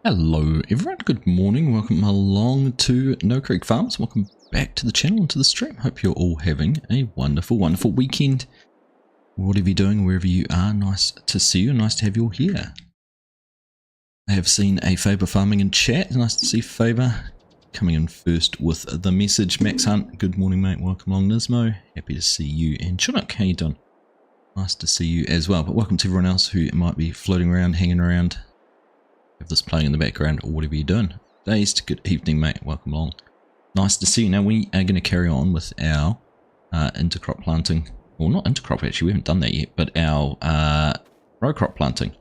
Hello everyone, good morning, welcome along to No Creek Farms, welcome back to the channel and to the stream. Hope you're all having a wonderful weekend. Whatever you're doing, wherever you are, nice to see you, nice to have you all here. I have seen a Faber farming in chat, nice to see Faber coming in first with the message. Max Hunt, good morning mate, welcome along. Nismo, happy to see you. And Chinook, how you doing? Nice to see you as well, but welcome to everyone else who might be floating around, hanging around. Have this playing in the background or whatever you're doing. Dazed, good evening mate, welcome along. Nice to see you. Now we are going to carry on with our intercrop planting. Well, not intercrop actually, we haven't done that yet, but our row crop planting.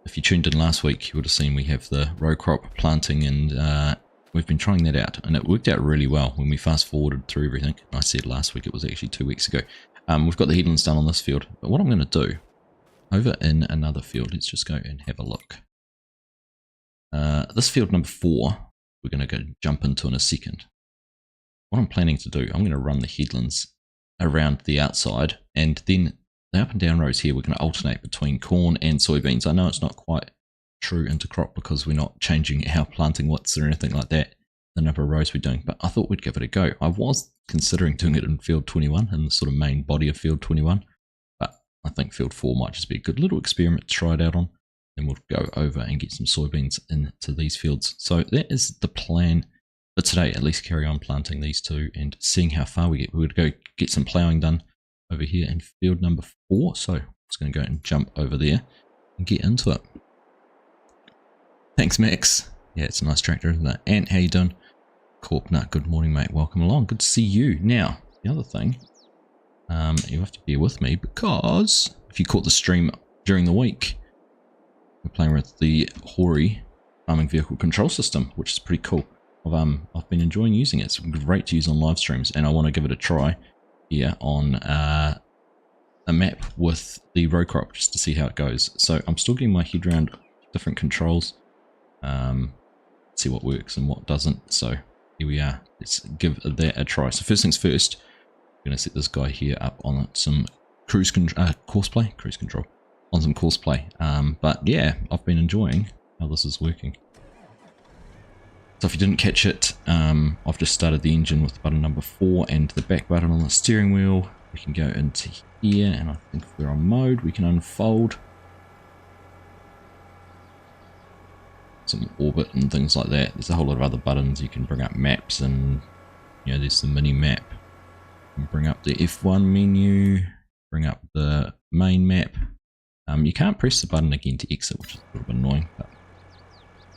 If you tuned in last week, you would have seen we have the row crop planting, and we've been trying that out, and it worked out really well when we fast forwarded through everything. I said last week, it was actually 2 weeks ago. We've got the headlands done on this field, but what I'm going to do, over in another field, let's just go and have a look. This field number 4, we're going to go jump into in a second. What I'm planning to do, I'm going to run the headlands around the outside, and then the up and down rows here, we're going to alternate between corn and soybeans. I know it's not quite true intercrop because we're not changing our planting widths or anything like that, the number of rows we're doing, but I thought we'd give it a go. I was considering doing it in field 21, in the sort of main body of field 21, but I think field 4 might just be a good little experiment to try it out on. And we'll go over and get some soybeans into these fields. So that is the plan for today, at least carry on planting these two and seeing how far we get. We're going to go get some ploughing done over here in field number 4. So I'm just going to go and jump over there and get into it. Thanks, Max. Yeah, it's a nice tractor, isn't it? Ant, how you doing? Corpnut, good morning, mate. Welcome along. Good to see you. Now, the other thing, you have to bear with me because if you caught the stream during the week, we're playing with the Hori farming vehicle control system, which is pretty cool. I've been enjoying using it. It's great to use on live streams, and I want to give it a try here on a map with the row crop just to see how it goes. So I'm still getting my head around different controls, see what works and what doesn't. So here we are. Let's give that a try. So first things first, I'm going to set this guy here up on some cruise control, on some course play, but yeah, I've been enjoying how this is working. So if you didn't catch it, I've just started the engine with button number 4 and the back button on the steering wheel. We can go into here, and I think if we're on mode, we can unfold some orbit and things like that. There's a whole lot of other buttons. You can bring up maps, and you know, there's the mini map. You can bring up the F1 menu, bring up the main map. You can't press the button again to exit, which is a little bit annoying, but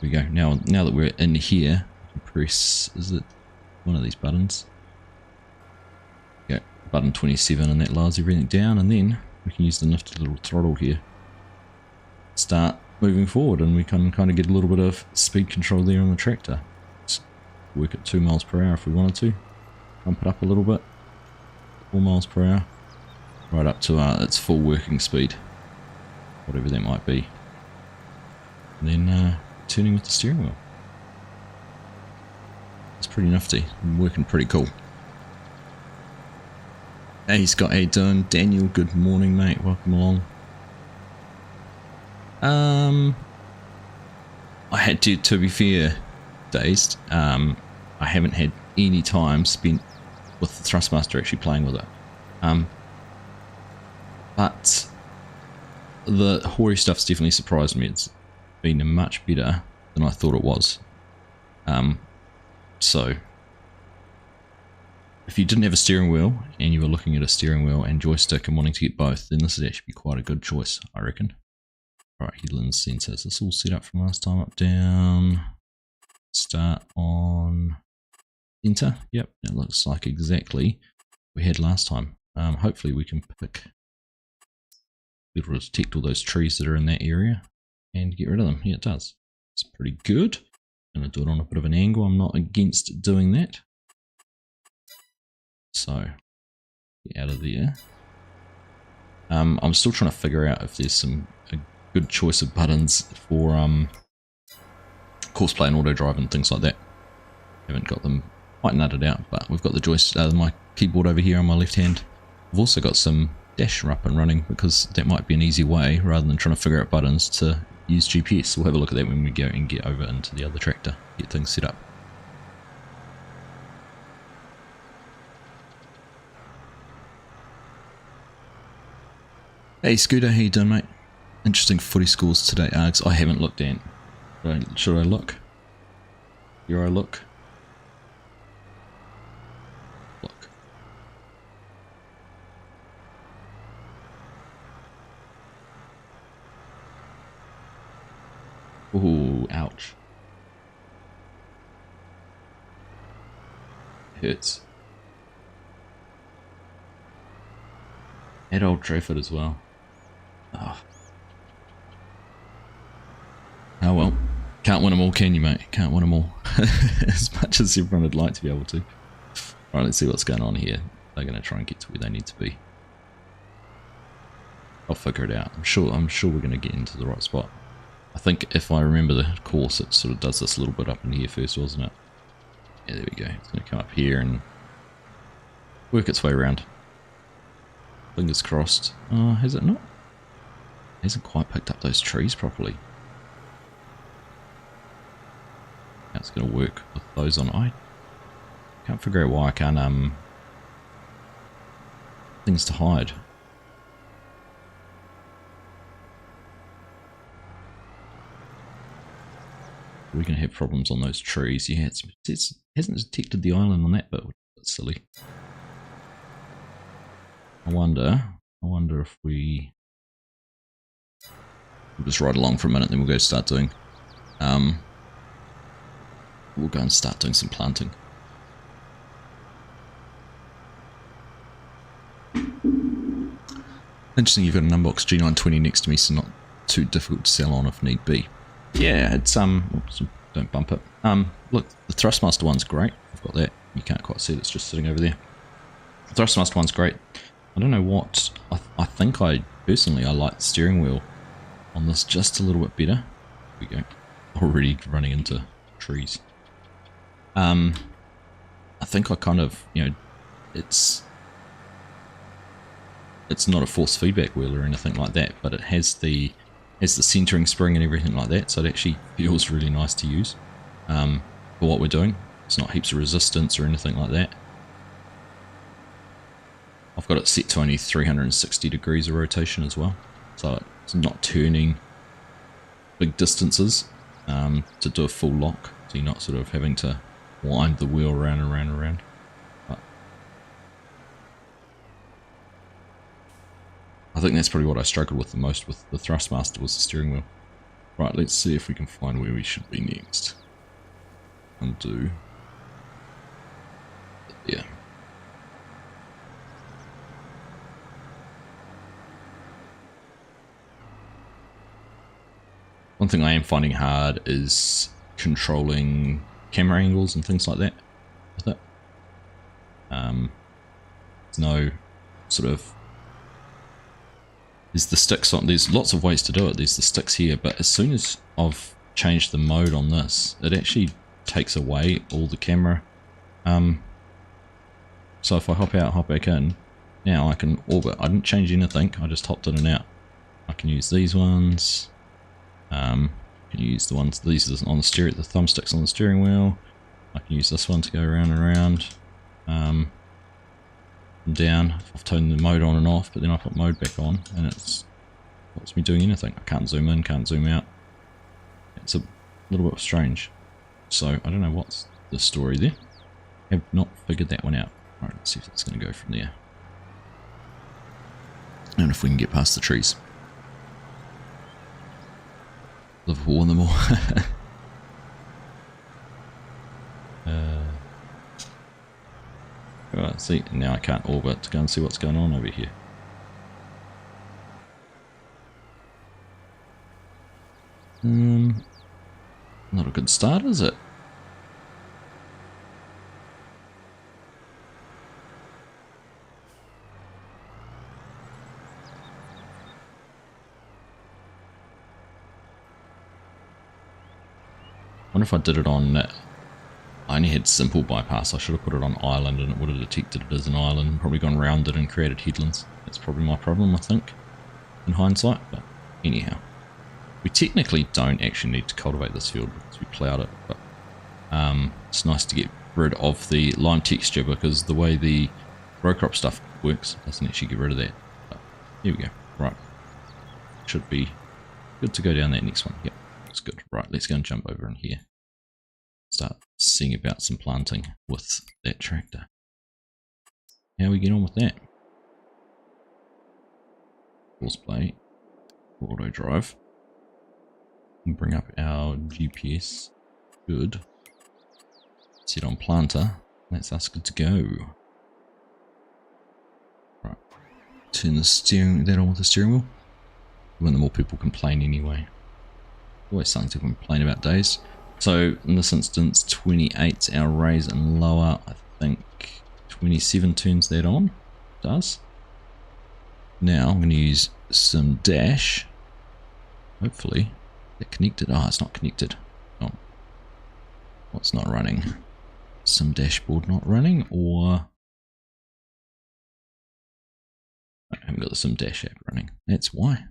here we go. Now that we're in here, we can press, is it one of these buttons? Yeah, button 27, and that lowers everything down, and then we can use the nifty little throttle here. Start moving forward, and we can kind of get a little bit of speed control there on the tractor. Let's work at 2 miles per hour if we wanted to. Bump it up a little bit, 4 miles per hour, right up to its full working speed, whatever that might be, and then turning with the steering wheel. It's pretty nifty, working pretty cool. Hey Scott, how you doing? Daniel, good morning mate, welcome along. I had to be fair, Dazed, I haven't had any time spent with the Thrustmaster actually playing with it, but the Hori stuff's definitely surprised me. It's been much better than I thought it was. So if you didn't have a steering wheel and you were looking at a steering wheel and joystick and wanting to get both, then this would actually be quite a good choice, I reckon. Alright, headlands sensors. This all set up from last time. Up, down. Start on enter. Yep, it looks like exactly we had last time. Hopefully we can pick, it'll detect all those trees that are in that area and get rid of them. Yeah, it does. It's pretty good. I'm going to do it on a bit of an angle. I'm not against doing that. So, get out of there. I'm still trying to figure out if there's a good choice of buttons for course play and auto drive and things like that. Haven't got them quite nutted out, but we've got the joystick, my keyboard over here on my left hand. I've also got some dash up and running because that might be an easy way, rather than trying to figure out buttons, to use GPS. We'll have a look at that when we go and get over into the other tractor, get things set up. Hey Scooter, how you doing, mate? Interesting footy scores today, Args. I haven't looked at. Should I look? Here I look. Look. Ooh, ouch. Hurts. At Old Trafford as well. Oh. Oh well. Can't win them all, can you, mate? Can't win them all. As much as everyone would like to be able to. Alright, let's see what's going on here. They're going to try and get to where they need to be. I'll figure it out. I'm sure we're going to get into the right spot. I think if I remember the course, it sort of does this a little bit up in here first, wasn't it? Yeah, there we go. It's going to come up here and work its way around. Fingers crossed. Oh, has it not? It hasn't quite picked up those trees properly. How it's going to work with those on. I can't figure out why I can't, things to hide. We're going to have problems on those trees. Yeah, it hasn't detected the island on that bit. That's silly. I wonder if we'll just ride along for a minute, then we'll go start doing, we'll go and start doing some planting. Interesting, you've got an unbox G920 next to me, so not too difficult to sell on if need be. Yeah, it's, oops, don't bump it. Look, the Thrustmaster one's great. I've got that. You can't quite see it, it's just sitting over there. The Thrustmaster one's great. I don't know what, I think I like the steering wheel on this just a little bit better. Here we go. Already running into trees. I think I kind of, you know, it's not a force feedback wheel or anything like that, but it has the centering spring and everything like that, so it actually feels really nice to use for what we're doing. It's not heaps of resistance or anything like that. I've got it set to only 360 degrees of rotation as well, so it's not turning big distances to do a full lock, so you're not sort of having to wind the wheel around and around and around. But I think that's probably what I struggled with the most with the Thrustmaster, was the steering wheel. Right, let's see if we can find where we should be next. Undo. Yeah. One thing I am finding hard is controlling camera angles and things like that with it. There's no sort of, there's the sticks on, there's lots of ways to do it. There's the sticks here, but as soon as I've changed the mode on this, it actually takes away all the camera. So if I hop out, hop back in, now I can orbit. I didn't change anything, I just hopped in and out. I can use these ones. I can use the ones, these are on the steering, the thumbsticks on the steering wheel. I can use this one to go around and around. And down, I've turned the mode on and off, but then I put mode back on and it stops me doing anything. I can't zoom in, can't zoom out. It's a little bit strange. So I don't know what's the story there. I have not figured that one out. Alright, let's see if it's going to go from there. And if we can get past the trees. Liverpool won them all. Alright, see, now I can't orbit to go and see what's going on over here. Not a good start, is it? I wonder if I did it on, I only had simple bypass. I should have put it on island and it would have detected it as an island and probably gone round it and created headlands. That's probably my problem, I think, in hindsight, but anyhow. We technically don't actually need to cultivate this field because we ploughed it, but it's nice to get rid of the lime texture because the way the row crop stuff works doesn't actually get rid of that. But here we go. Right. Should be good to go down that next one. Yep, looks good. Right, let's go and jump over in here. Start seeing about some planting with that tractor. How we get on with that? Pause play, auto drive, and bring up our GPS. Good. Set on planter. That's us good to go. Right. Turn that on with the steering wheel. When the more people complain anyway. Always something to complain about days. So in this instance, 28's our raise and lower. I think 27 turns that on. Does. Now I'm going to use some dash. Hopefully they're connected. Oh, it's not connected. Oh, what's not running? Some dashboard not running, or I haven't got the Sim Dash app running. That's why.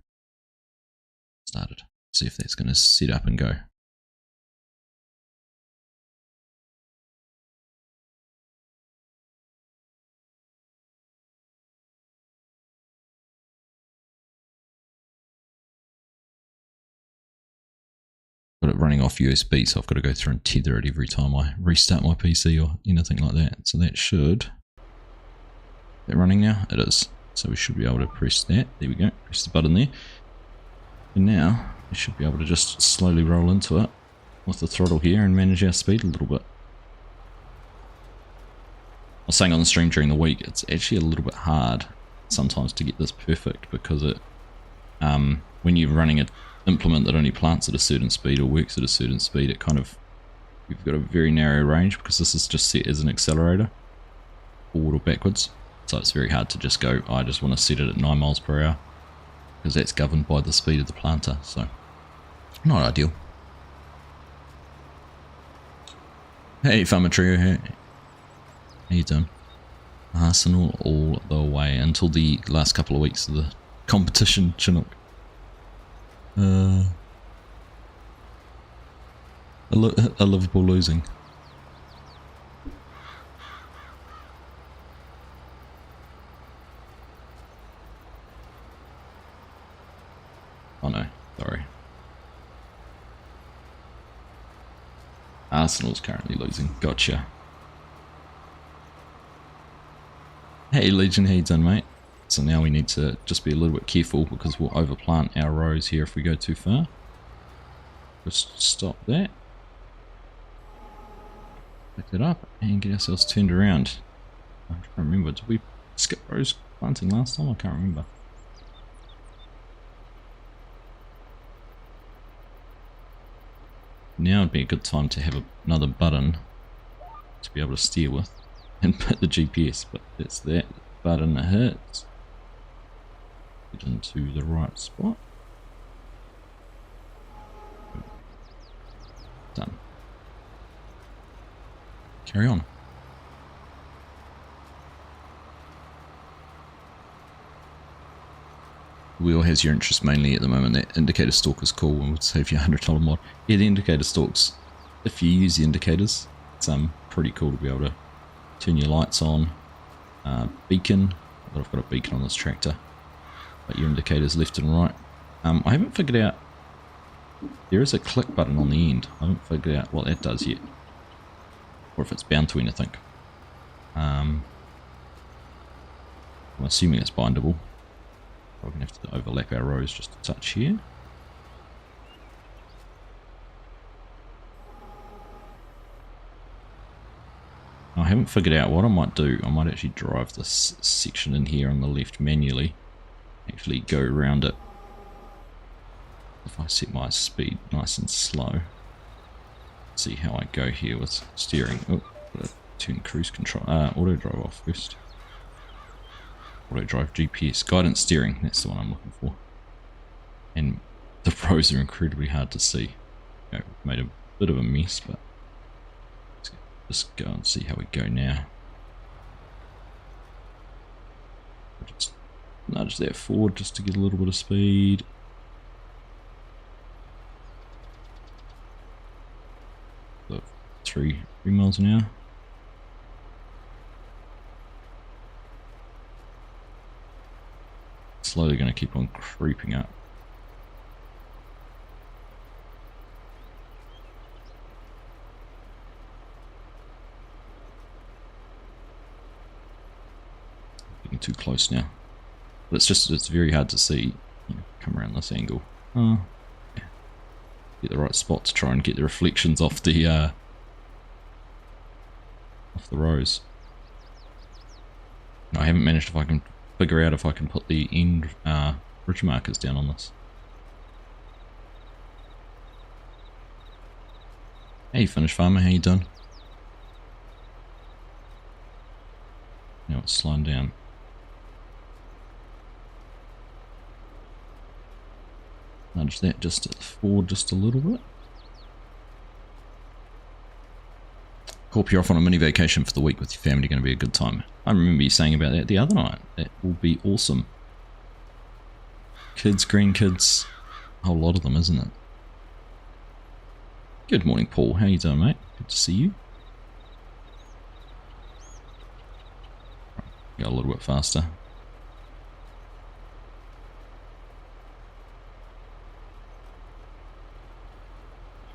Started. See if that's going to set up and go. Got it running off USB, so I've got to go through and tether it every time I restart my PC or anything like that. So that should... Is that running now? It is. So we should be able to press that. There we go. Press the button there. And now we should be able to just slowly roll into it with the throttle here and manage our speed a little bit. I was saying on the stream during the week, it's actually a little bit hard sometimes to get this perfect because it, when you're running an implement that only plants at a certain speed or works at a certain speed, it kind of, you've got a very narrow range because this is just set as an accelerator, forward or backwards. So it's very hard to just go, I just want to set it at 9 miles per hour because that's governed by the speed of the planter. So not ideal. Hey Farmer Trio, how you doing? Arsenal all the way until the last couple of weeks of the competition, Chinook. A Liverpool losing. Oh no, sorry. Arsenal's currently losing. Gotcha. Hey Legion, how you doing, mate? So now we need to just be a little bit careful because we'll overplant our rows here if we go too far. Just stop that. Pick that up and get ourselves turned around. I can't remember, did we skip rows planting last time? I can't remember. Now would be a good time to have another button to be able to steer with and put the GPS, but it's that button that hits. Get into the right spot. Done. Carry on. Wheel has your interest mainly at the moment. That indicator stalk is cool and would save you $100 mod. Yeah, the indicator stalks, if you use the indicators, it's pretty cool to be able to turn your lights on. Beacon, I've got a beacon on this tractor, but your indicators left and right. I haven't figured out, there is a click button on the end. I haven't figured out what that does yet, or if it's bound to anything. I'm assuming it's bindable. We're going to have to overlap our rows just a touch here. I haven't figured out what I might do. I might actually drive this section in here on the left manually. Actually go around it. If I set my speed nice and slow. See how I go here with steering. Oh, gotta turn cruise control. Auto drive off first. Auto drive GPS. Guidance steering. That's the one I'm looking for. And the rows are incredibly hard to see. You know, made a bit of a mess, but just go and see how we go now. Just nudge that forward just to get a little bit of speed. 3 miles an hour. Slowly going to keep on creeping up. Getting too close now. But it's very hard to see. Come around this angle. Oh, yeah. Get the right spot to try and get the reflections off the rows. I haven't managed if I can figure out if I can put the end bridge markers down on this. Hey Finnish farmer, how you doing? Now it's slowing down. Nudge that just forward just a little bit. Corp, you're off on a mini vacation for the week with your family, going to be a good time. I remember you saying about that the other night. That will be awesome. Kids, grandkids, a whole lot of them, isn't it? Good morning, Paul. How you doing, mate? Good to see you. Go a little bit faster.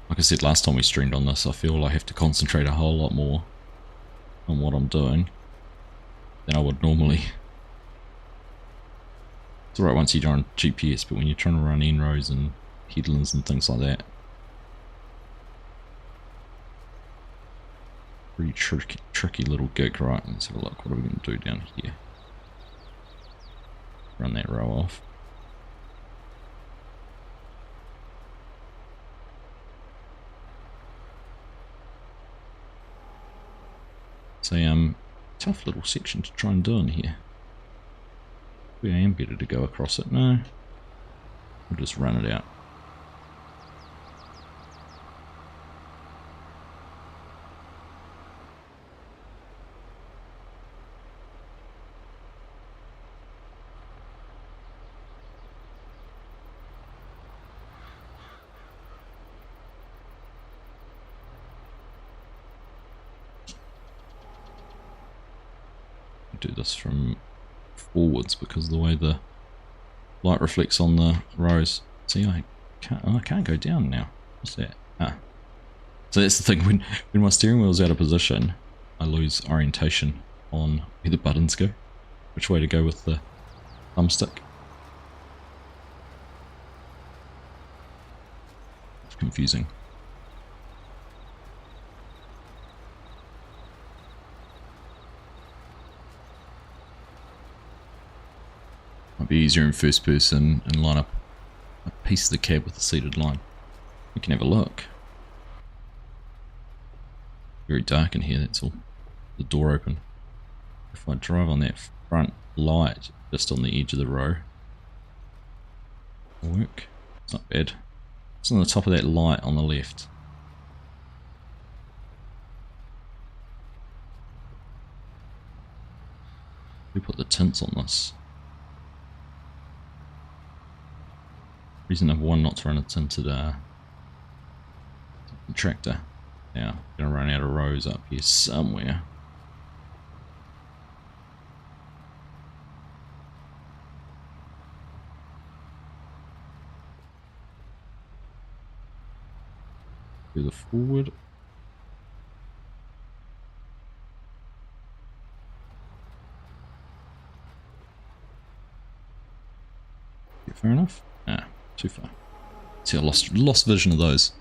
Like I said last time we streamed on this, I feel I have to concentrate a whole lot more on what I'm doing than I would normally. It's alright once you're on GPS, but when you're trying to run en-rows and headlands and things like that, pretty tricky little gig. Right, let's have a look. What are we going to do down here? Run that row off. It's a tough little section to try and do in here. Maybe I am better to go across it. No, we'll just run it out. Do this from forwards because of the way the light reflects on the rows. See, I can't go down now. What's that? Ah. So that's the thing, when my steering wheel is out of position, I lose orientation on where the buttons go, which way to go with the thumbstick. It's confusing. Might be easier in first person and line up a piece of the cab with a seated line. We can have a look. Very dark in here, that's all. The door open. If I drive on that front light just on the edge of the row, it'll work. It's not bad. It's on the top of that light on the left. We put the tints on this. Reason number one not to run a tinted tractor. Now, I'm going to run out of rows up here somewhere. Further forward. Fair enough? Ah. Too far. See, I lost vision of those.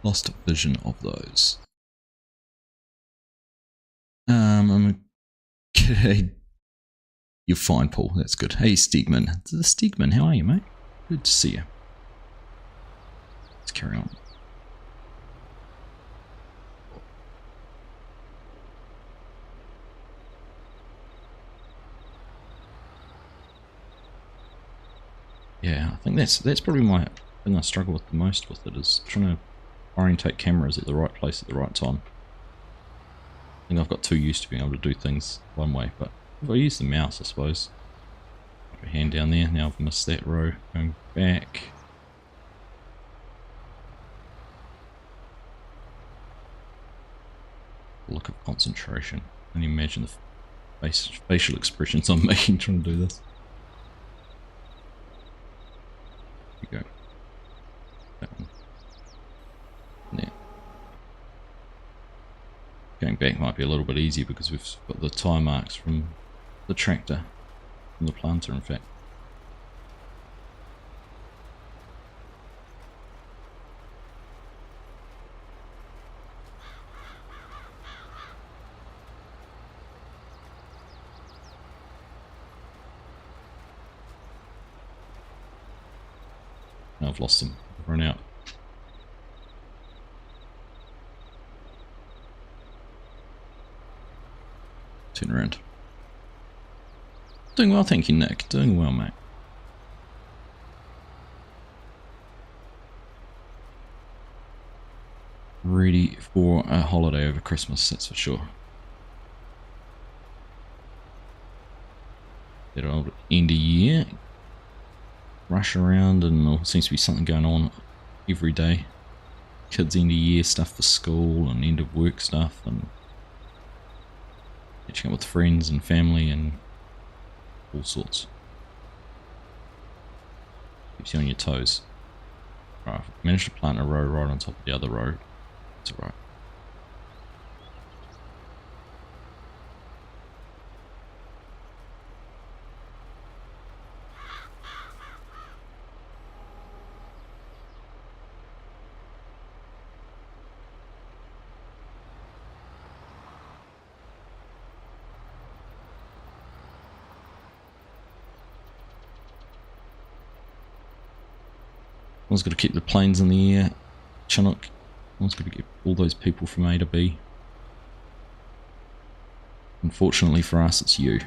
Lost vision of those. I'm okay. You're fine, Paul. That's good. Hey, Stegman. Stegman, how are you, mate? Good to see you. Let's carry on. Yeah, I think that's probably my thing I struggle with the most with it, is trying to orientate cameras at the right place at the right time. I think I've got too used to being able to do things one way, but if I use the mouse, I suppose. Put my hand down there, now I've missed that row, going back. look of concentration. Can you imagine the facial expressions I'm making trying to do this? Here we go. That one. There. Going back might be a little bit easier because we've got the tire marks from the tractor, from the planter in fact. Now I've lost them. I've run out. Turn around. Doing well, thank you, Nick. Doing well, mate. Ready for a holiday over Christmas, that's for sure. That old end of year. Rush around and there seems to be something going on every day. Kids end of year stuff for school and end of work stuff and catching up with friends and family and all sorts. Keeps you on your toes. Right, I've managed to plant a row right on top of the other row. It's alright. One's got to keep the planes in the air, Chinook. One's got to get all those people from A to B. Unfortunately for us, it's you.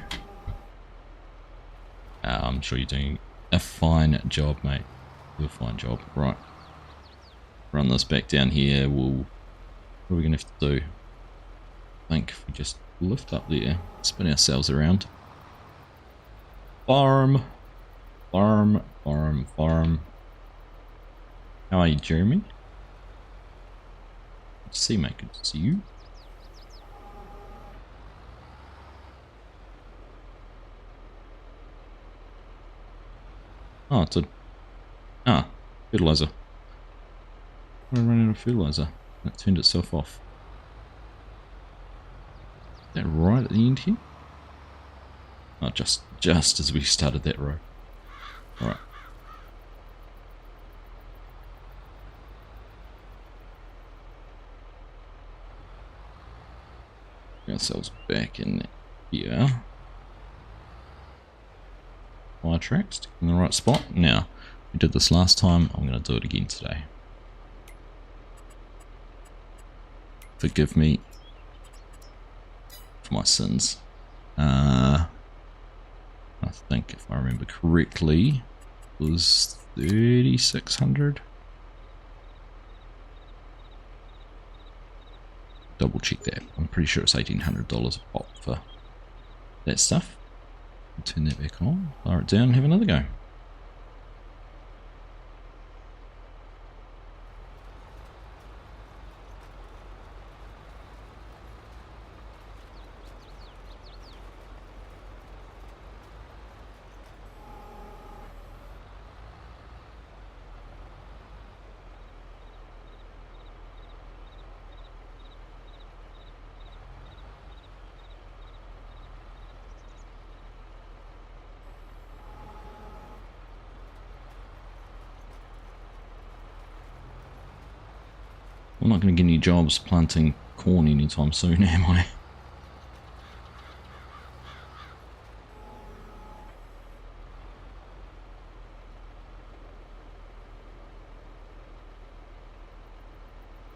I'm sure you're doing a fine job, mate. Do a fine job. Right. Run this back down here. What are we going to have to do? I think if we just lift up there, spin ourselves around. Farm. Farm. Farm. Farm. How are you, Jeremy? Good to see you, mate. Good to see you. Oh, it's a... fertilizer. I'm running out of fertilizer. That turned itself off. Is that right at the end here? Oh, just as we started that row. Alright. Get ourselves back in here. Fire tracks in the right spot. Now, we did this last time. I'm going to do it again today. Forgive me for my sins. I think if I remember correctly, it was 3,600. Double check that. I'm pretty sure it's $1,800 a pop for that stuff. Turn that back on, lower it down and have another go. I'm not going to get any jobs planting corn anytime soon, am I?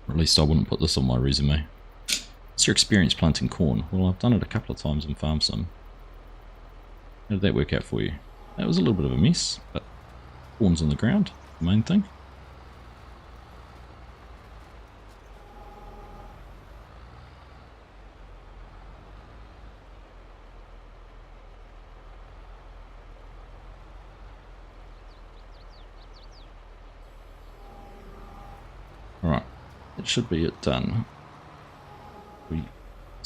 Or at least I wouldn't put this on my resume. What's your experience planting corn? Well, I've done it a couple of times in Farm Sim. How did that work out for you? That was a little bit of a mess, but corn's on the ground, the main thing. Alright, that should be it done. We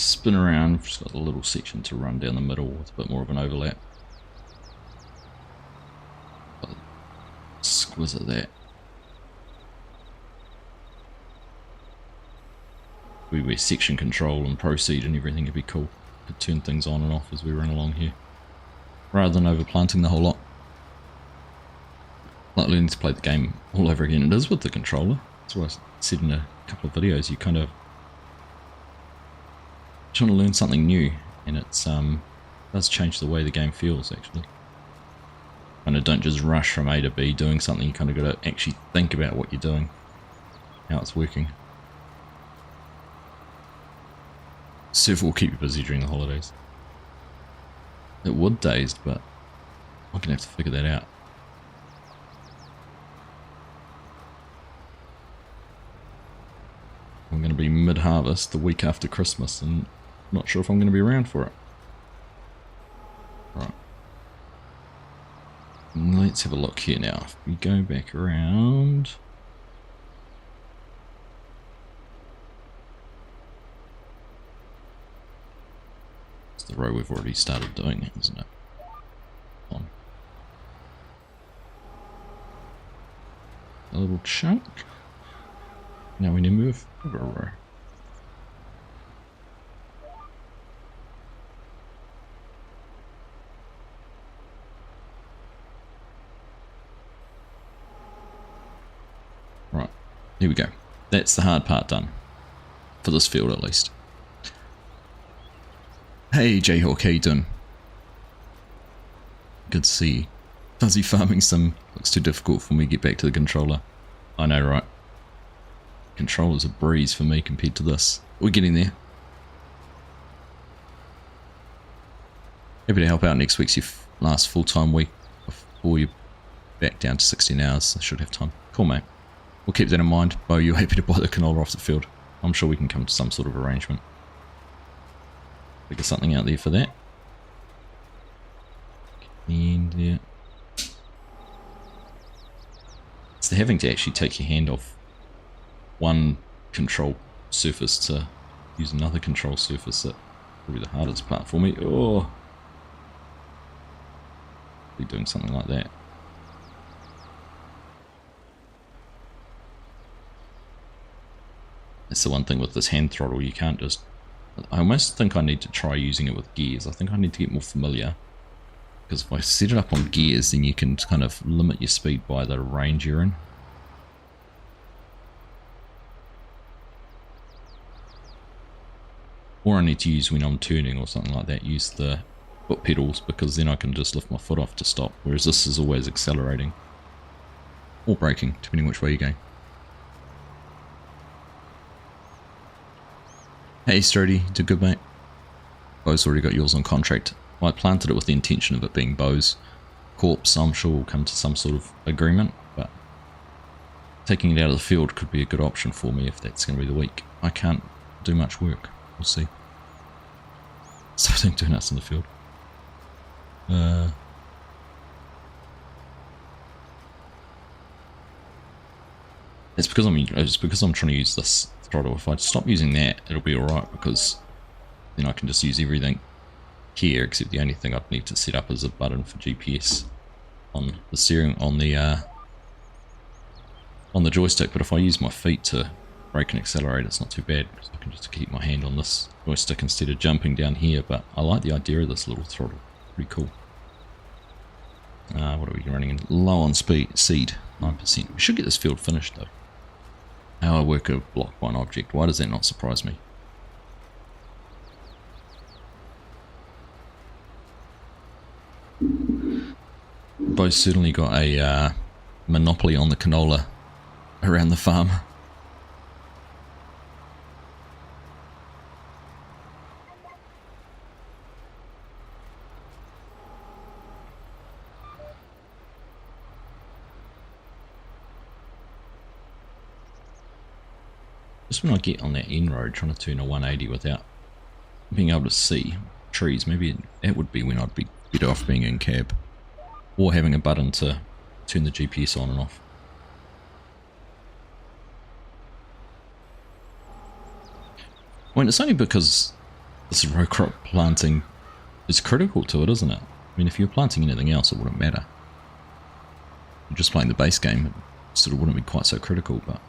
spin around. We've just got a little section to run down the middle with a bit more of an overlap. But exquisite that. We section control and proceed and everything would be cool. Could turn things on and off as we run along here, rather than overplanting the whole lot. Like learning to play the game all over again. It is with the controller. That's what I said in a couple of videos. You kind of just want to learn something new, and it's does change the way the game feels actually. Kind of don't just rush from A to B doing something. You kind of got to actually think about what you're doing, how it's working. Surf will keep you busy during the holidays. It would Dazed, but I'm gonna have to figure that out. I'm going to be mid-harvest the week after Christmas and not sure if I'm going to be around for it. Right. Let's have a look here now. If we go back around... It's the row we've already started doing, isn't it? On. A little chunk. Now we need to move over a row. Right, here we go. That's the hard part done. For this field at least. Hey Jayhawk, how you doing? Good to see you. Fuzzy farming sim looks too difficult for me to get back to the controller. I know, right? Controller's a breeze for me compared to this. We're getting there. Happy to help out next week's your last full-time week before you're back down to 16 hours. I should have time. Cool, mate. We'll keep that in mind. Bo, you're happy to buy the canola off the field. I'm sure we can come to some sort of arrangement. Figure something out there for that. And yeah. It's the having to actually take your hand off one control surface to use another control surface. That probably the hardest part for me. Oh, be doing something like that. That's the one thing with this hand throttle. You can't just. I almost think I need to try using it with gears. I think I need to get more familiar, because if I set it up on gears, then you can kind of limit your speed by the range you're in. Or I need to use when I'm turning or something like that, use the foot pedals, because then I can just lift my foot off to stop, whereas this is always accelerating. Or braking, depending which way you're going. Hey Strody, did good mate. Bo's already got yours on contract. Well, I planted it with the intention of it being Bo's corpse. I'm sure we'll come to some sort of agreement, but taking it out of the field could be a good option for me if that's going to be the week. I can't do much work. We'll see. Starting donuts in the field. It's because I'm trying to use this throttle. If I stop using that, it'll be alright, because then I can just use everything here, except the only thing I'd need to set up is a button for GPS on the steering, on the joystick. But if I use my feet to brake and accelerate, it's not too bad, because I can just keep my hand on this joystick instead of jumping down here. But I like the idea of this little throttle. Pretty cool. What are we running in? Low on seed, 9%. We should get this field finished though. How I work a block by an object, why does that not surprise me? Both certainly got a monopoly on the canola around the farm. Just when I get on that end road trying to turn a 180 without being able to see trees, maybe that would be when I'd be better off being in cab, or having a button to turn the GPS on and off. I mean, it's only because this row crop planting is critical to it, isn't it? I mean, if you're planting anything else, it wouldn't matter. If you're just playing the base game, it sort of wouldn't be quite so critical, but...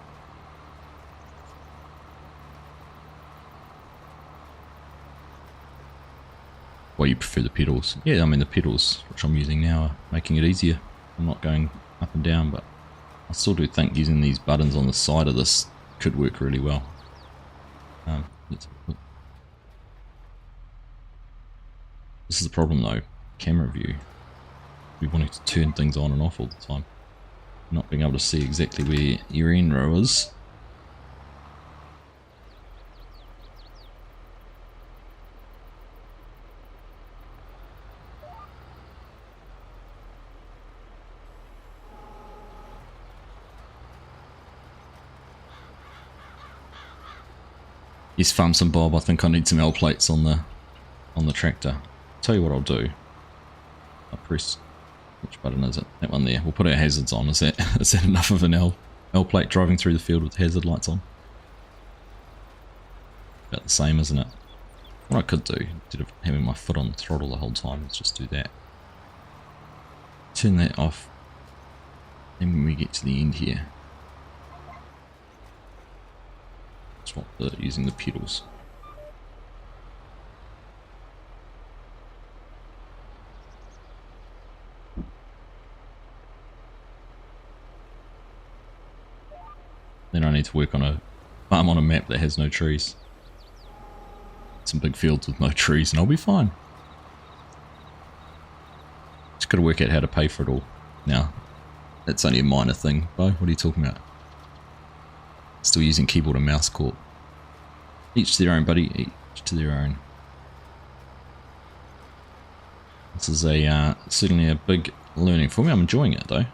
Well, you prefer the pedals. Yeah, I mean, the pedals, which I'm using now, are making it easier. I'm not going up and down, but I still do think using these buttons on the side of this could work really well. This is the problem though, camera view. We're wanting to turn things on and off all the time. Not being able to see exactly where your end row is. Yes, Farms and Bob, I think I need some L plates on the tractor. Tell you what I'll do. I'll press, which button is it? That one there. We'll put our hazards on. Is that enough of an L plate driving through the field with hazard lights on? About the same, isn't it? What I could do, instead of having my foot on the throttle the whole time, is just do that. Turn that off. Then when we get to the end here, swap using the pedals. Then I need to work on a farm on a map that has no trees. Some big fields with no trees and I'll be fine. Just gotta work out how to pay for it all. Now, that's only a minor thing, Bo. What are you talking about? Still using keyboard and mouse corp. Each to their own, buddy. Each to their own. This is a certainly a big learning for me. I'm enjoying it though.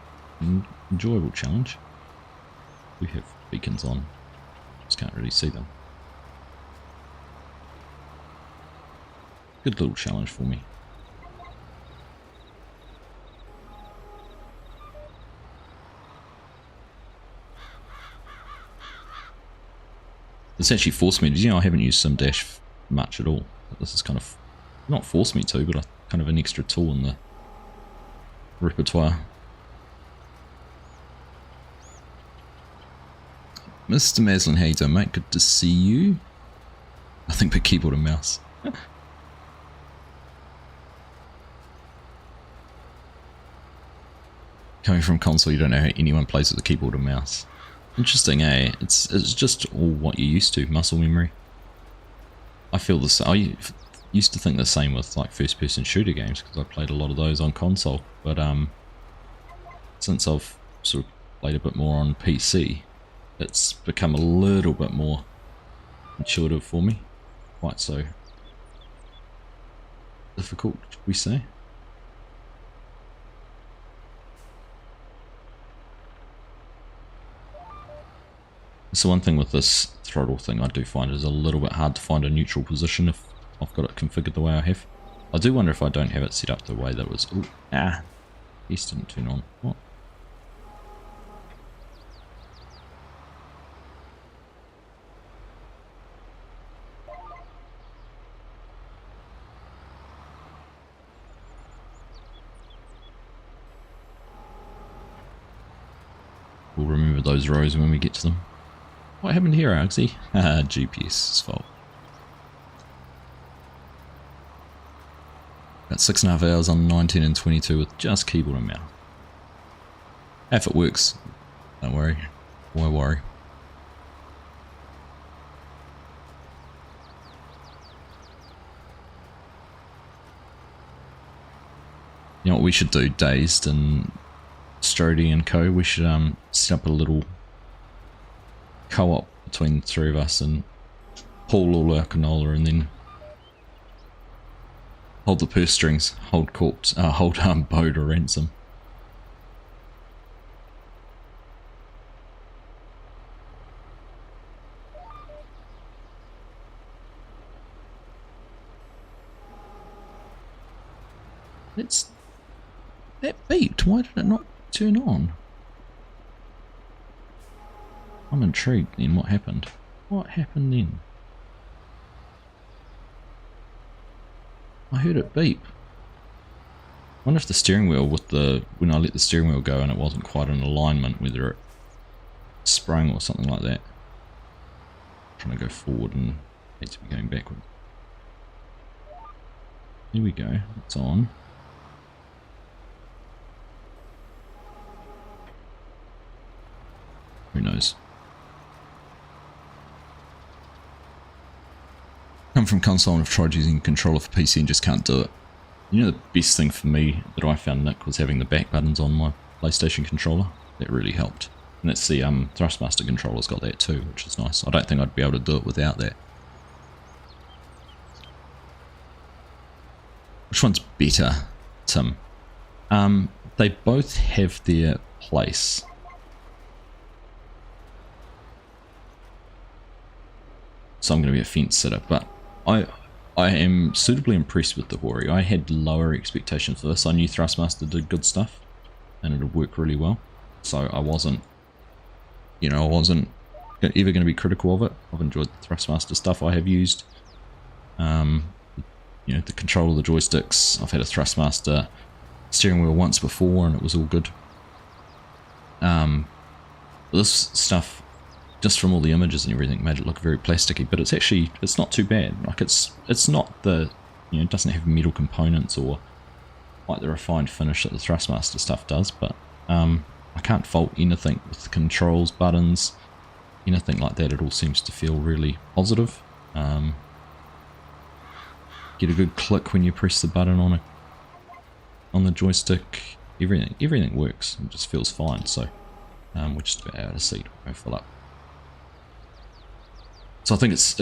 Enjoyable challenge. We have beacons on. Just can't really see them. Good little challenge for me. This actually forced me to, you know, I haven't used SimDash much at all. But this is kind of, not forced me to, but kind of an extra tool in the repertoire. Mr. Maslin, how you doing, mate? Good to see you. Nothing but keyboard and mouse. Coming from console, you don't know how anyone plays with a keyboard and mouse. Interesting, eh? It's just all what you're used to, muscle memory. I feel the same. I used to think the same with like first-person shooter games because I played a lot of those on console. But since I've sort of played a bit more on PC, it's become a little bit more intuitive for me. Quite so difficult, should we say? So one thing with this throttle thing I do find is a little bit hard to find a neutral position if I've got it configured the way I have. I do wonder if I don't have it set up the way that was... Ooh, this didn't turn on. What? We'll remember those rows when we get to them. What happened here, Argsy? GPS's fault. About 6.5 hours on 19 and 22 with just keyboard and mouse. If it works, don't worry. Why worry? You know what we should do, Dazed and Strody and co, we should set up a little co-op between the three of us and haul all our canola and then hold the purse strings, hold corpse, hold Bo to ransom. That beeped. Why did it not turn on? I'm intrigued then. What happened? What happened then? I heard it beep. I wonder if the steering wheel when I let the steering wheel go and it wasn't quite in alignment, whether it sprung or something like that. I'm trying to go forward and need to be going backward. Here we go, it's on. Who knows? Come from console and have tried using controller for PC and just can't do it. You know, the best thing for me that I found, Nick, was having the back buttons on my PlayStation controller. That really helped. And that's the Thrustmaster controller's got that too, which is nice. I don't think I'd be able to do it without that. Which one's better, Tim? They both have their place. So I'm going to be a fence sitter, but I am suitably impressed with the Hori. I had lower expectations for this. I knew Thrustmaster did good stuff and it would work really well. So I wasn't, you know, I wasn't ever going to be critical of it. I've enjoyed the Thrustmaster stuff I have used. You know, the control of the joysticks. I've had a Thrustmaster steering wheel once before and it was all good. This stuff, just from all the images and everything, made it look very plasticky, but it's not too bad. Like it's not the, you know, it doesn't have metal components or like the refined finish that the Thrustmaster stuff does, but I can't fault anything with the controls, buttons, anything like that. It all seems to feel really positive. Get a good click when you press the button on the joystick. Everything works. It just feels fine. So we're just about out of seat. We'll go fill up. So I think it's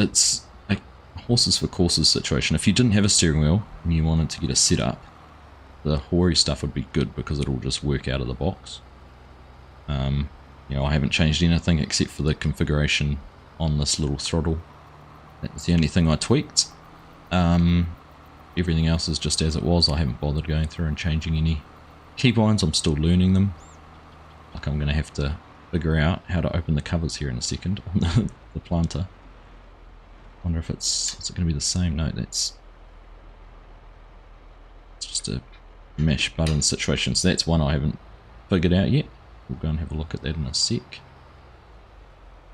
a horses for courses situation. If you didn't have a steering wheel and you wanted to get a setup, the Hori stuff would be good because it'll just work out of the box. You know, I haven't changed anything except for the configuration on this little throttle. That's the only thing I tweaked. Everything else is just as it was. I haven't bothered going through and changing any keybinds. I'm still learning them. Like I'm going to have to figure out how to open the covers here in a second on the planter. Wonder if is it going to be the same? No, it's just a mesh button situation. So that's one I haven't figured out yet. We'll go and have a look at that in a sec.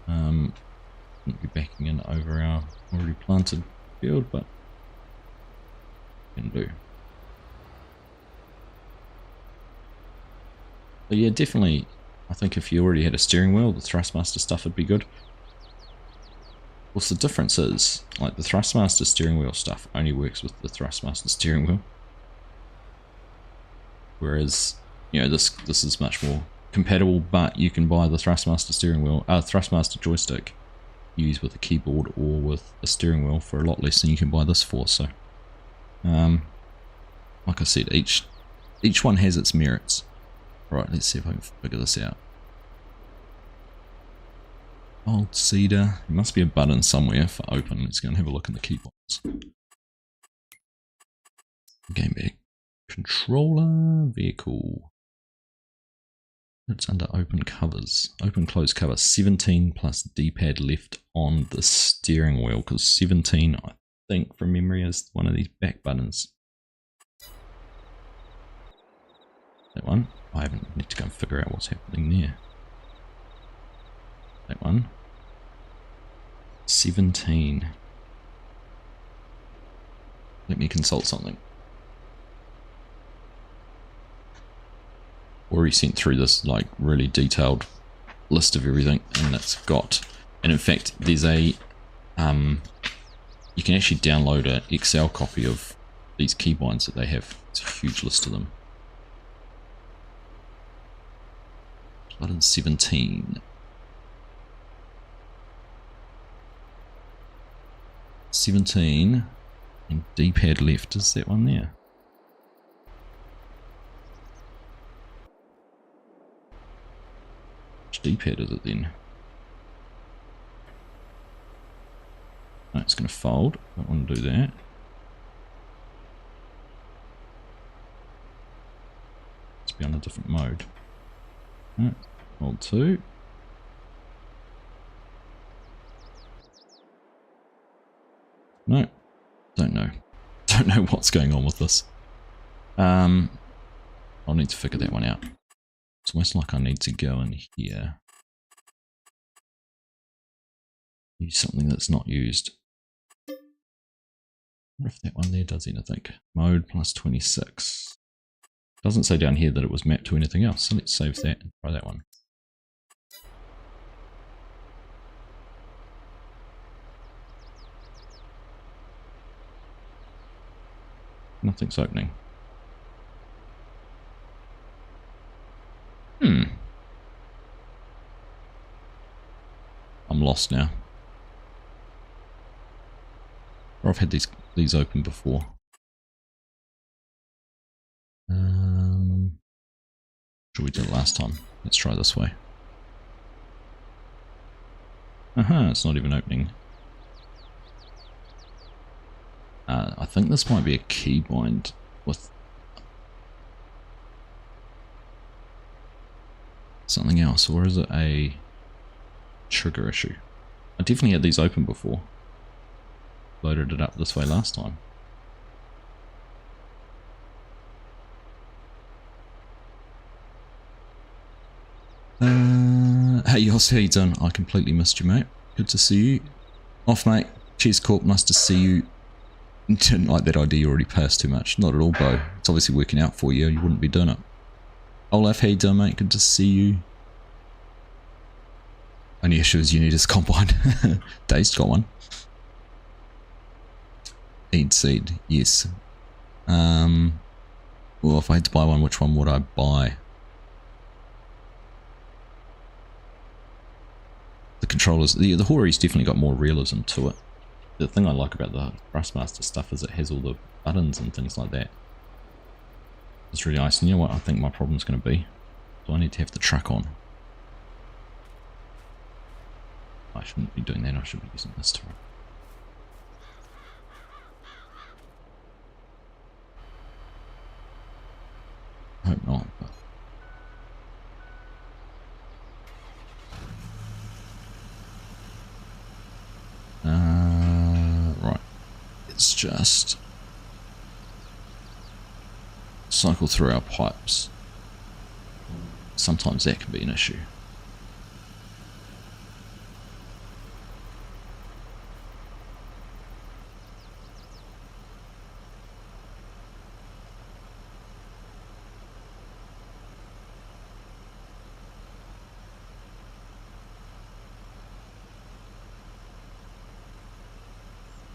Won't be backing in over our already planted field, but can do. But yeah, definitely, I think if you already had a steering wheel, the Thrustmaster stuff would be good. Of course, the difference is, like the Thrustmaster steering wheel stuff only works with the Thrustmaster steering wheel. Whereas, you know, this is much more compatible, but you can buy the Thrustmaster steering wheel, Thrustmaster joystick, use with a keyboard or with a steering wheel for a lot less than you can buy this for. So, like I said, each one has its merits. Right, let's see if I can figure this out. Old cedar. There must be a button somewhere for open. Let's go and have a look in the keybinds. Game back. Controller vehicle. It's under open covers. Open close cover. 17 plus D-pad left on the steering wheel, because 17, I think from memory, is one of these back buttons. That one. I need to go and figure out what's happening there. That one. 17. Let me consult something. Already sent through this like really detailed list of everything, and it's got, and in fact there's a you can actually download an Excel copy of these keybinds that they have. It's a huge list of them. Button 17. 17 and D-pad left, is that one there? Which D-pad is it then? No, it's going to fold. I don't want to do that. Let's be on a different mode. No, hold 2. No, don't know. don't know what's going on with this. I'll need to figure that one out. It's almost like I need to go in here. Use something that's not used. I wonder if that one there does anything. Mode plus 26. Doesn't say down here that it was mapped to anything else, so let's save that and try that one. Nothing's opening. I'm lost now. Or I've had these open before. Sure we did it last time. Let's try this way. It's not even opening. I think this might be a keybind with something else, or is it a trigger issue? I definitely had these open before. Loaded it up this way last time. Hey Yoss, how you doing? I completely missed you, mate. Good to see you. Off, mate. Cheers, Corp. Nice to see you. Didn't like that idea, you already passed too much. Not at all, Bo. It's obviously working out for you, you wouldn't be doing it. Olaf, how you doing, mate? Good to see you. Only issue is you need his combine. Dave's got one. Seed, yes. Well, if I had to buy one, which one would I buy? The controllers, the Hori's definitely got more realism to it. The thing I like about the Thrustmaster stuff is it has all the buttons and things like that. It's really nice. And you know what I think my problem's going to be? Do I need to have the truck on? I shouldn't be doing that, I should be using this to run. I hope not, but... right. Let's just cycle through our pipes. Sometimes that can be an issue.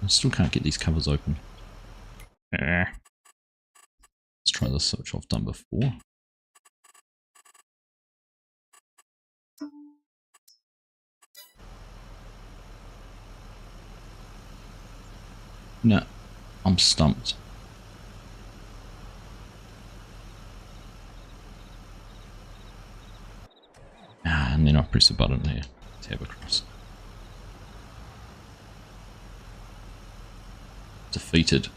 I still can't get these covers open. Let's try this, which I've done before. No, I'm stumped. And then I press a button here, tab across. Defeated.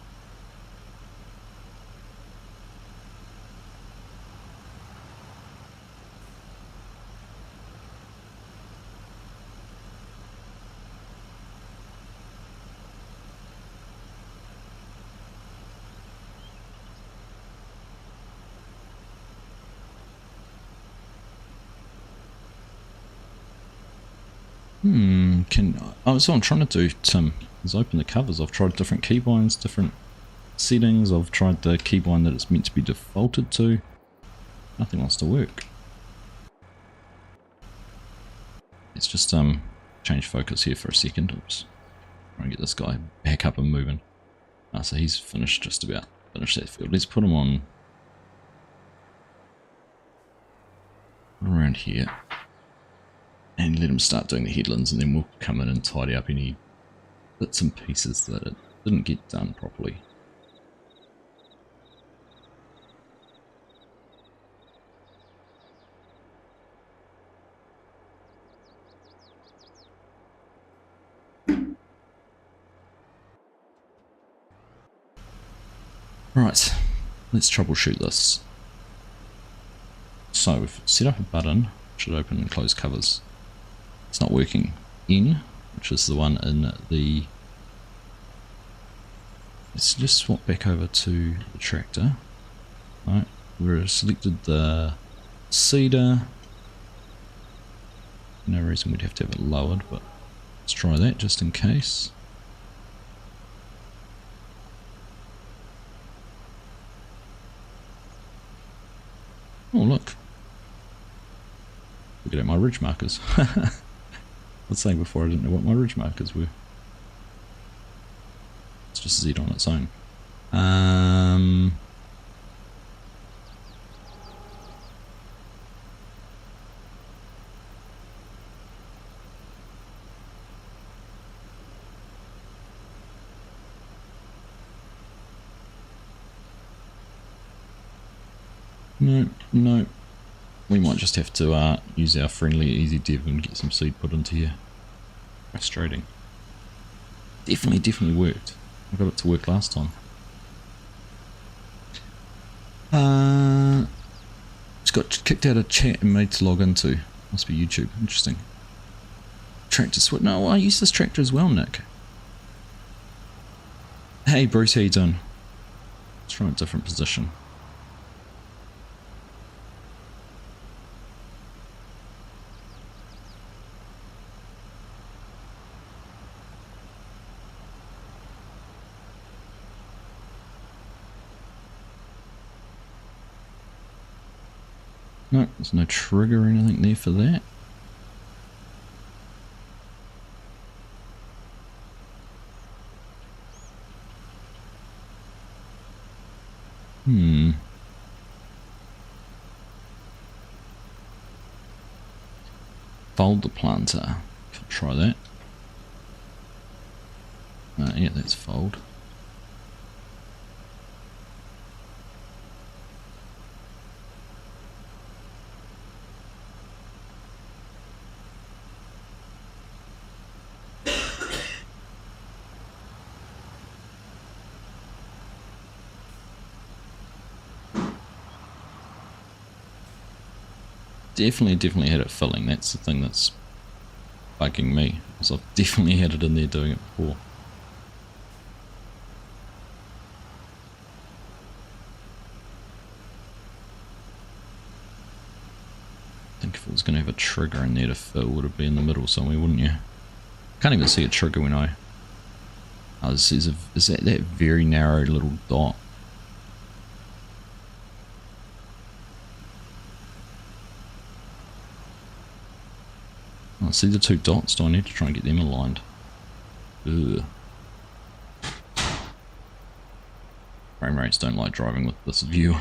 That's what I'm trying to do, Tim, is open the covers. I've tried different keybinds, different settings. I've tried the keybind that it's meant to be defaulted to. Nothing wants to work. Let's just change focus here for a second. Oops. Try and get this guy back up and moving. So he's finished, just about finished that field. Let's put him on around here. And let him start doing the headlands, and then we'll come in and tidy up any bits and pieces that it didn't get done properly. Right, let's troubleshoot this. So we've set up a button, should open and close covers. It's not working. N, which is the one in the... let's just swap back over to the tractor. Right, we've selected the cedar. No reason we'd have to have it lowered, but let's try that just in case. Oh look. Look at my ridge markers. I was saying before I didn't know what my ridge markers were. It's just Z on its own. No. We might just have to use our friendly easy dev and get some seed put into here. Frustrating. Definitely worked. I got it to work last time. Just got kicked out of chat and made to log into. Must be YouTube. Interesting. Tractor switch. No, I use this tractor as well, Nick. Hey Bruce, how you doing? Let's try a different position. No, there's no trigger or anything there for that. Fold the planter. Can try that. Yeah, that's fold. Definitely had it filling. That's the thing that's bugging me, because I've definitely had it in there doing it before. I think if it was going to have a trigger in there to fill, it would have been in the middle somewhere, wouldn't you? Can't even see a trigger when I... Oh, is that very narrow little dot? I see the two dots. Do I need to try and get them aligned? Ugh. Frame rates don't like driving with this view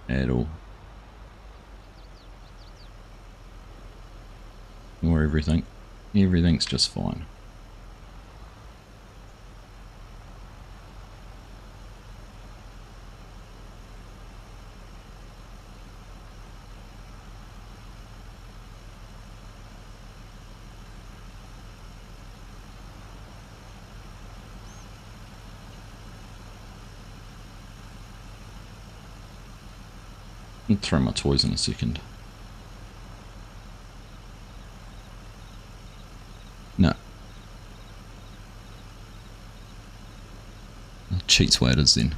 at all. Ignore everything. Everything's just fine. I'll throw my toys in a second. No. Cheats way it is then.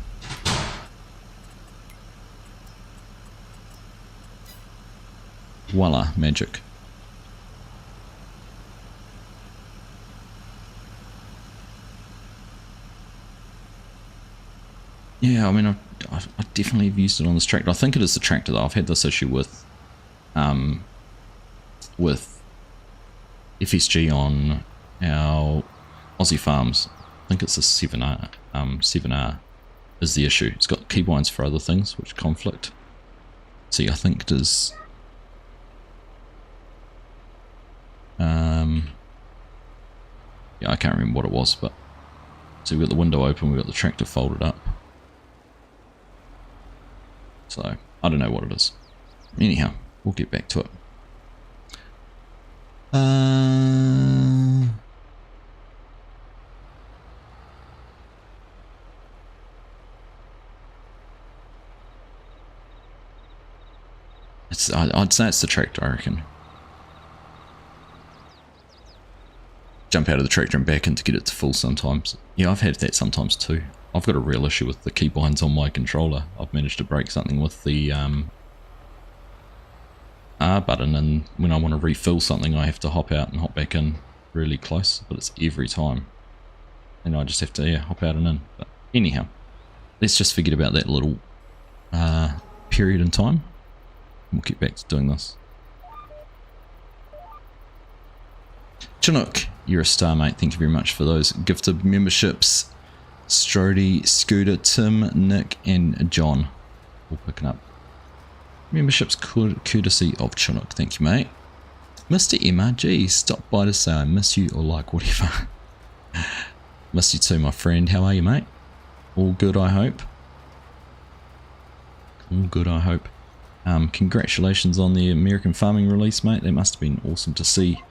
Voila, magic. Yeah, I mean, I definitely have used it on this tractor. I think it is the tractor though. I've had this issue with FSG on our Aussie farms. I think it's the 7R. 7R is the issue. It's got keybinds for other things which conflict. See, I think it is. Yeah, I can't remember what it was, but so we've got the window open, we've got the tractor folded up. So, I don't know what it is. Anyhow, we'll get back to it. I'd say it's the tractor, I reckon. jump out of the tractor and back in to get it to full sometimes. Yeah, I've had that sometimes too. I've got a real issue with the keybinds on my controller. I've managed to break something with the R button, and when I want to refill something I have to hop out and hop back in really close, but it's every time. And I just have to hop out and in. But anyhow, let's just forget about that little period in time. We'll get back to doing this. Chinook, you're a star, mate. Thank you very much for those gifted memberships. Strody, Scooter, Tim, Nick, and John all picking up memberships courtesy of Chinook. Thank you, mate. Mr. MRG, stop by to say I miss you or like whatever. Miss you too, my friend. How are you, mate? All good, I hope. All good, I hope. Congratulations on the American Farming release, mate. That must have been awesome to see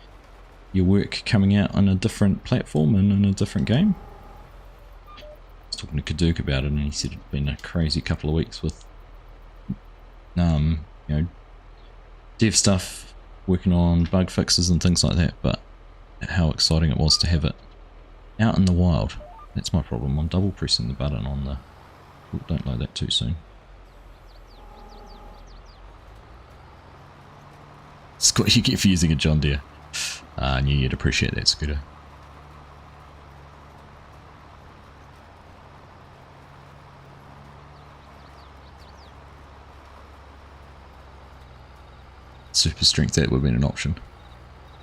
your work coming out on a different platform and in a different game. I was talking to Kaduk about it, and he said it'd been a crazy couple of weeks with you know, dev stuff, working on bug fixes and things like that, but how exciting it was to have it out in the wild. That's my problem. I'm double pressing the button on the... Ooh, don't load that too soon. It's what you get for using a John Deere. I knew you'd appreciate that, Scooter. Super strength, that would have been an option.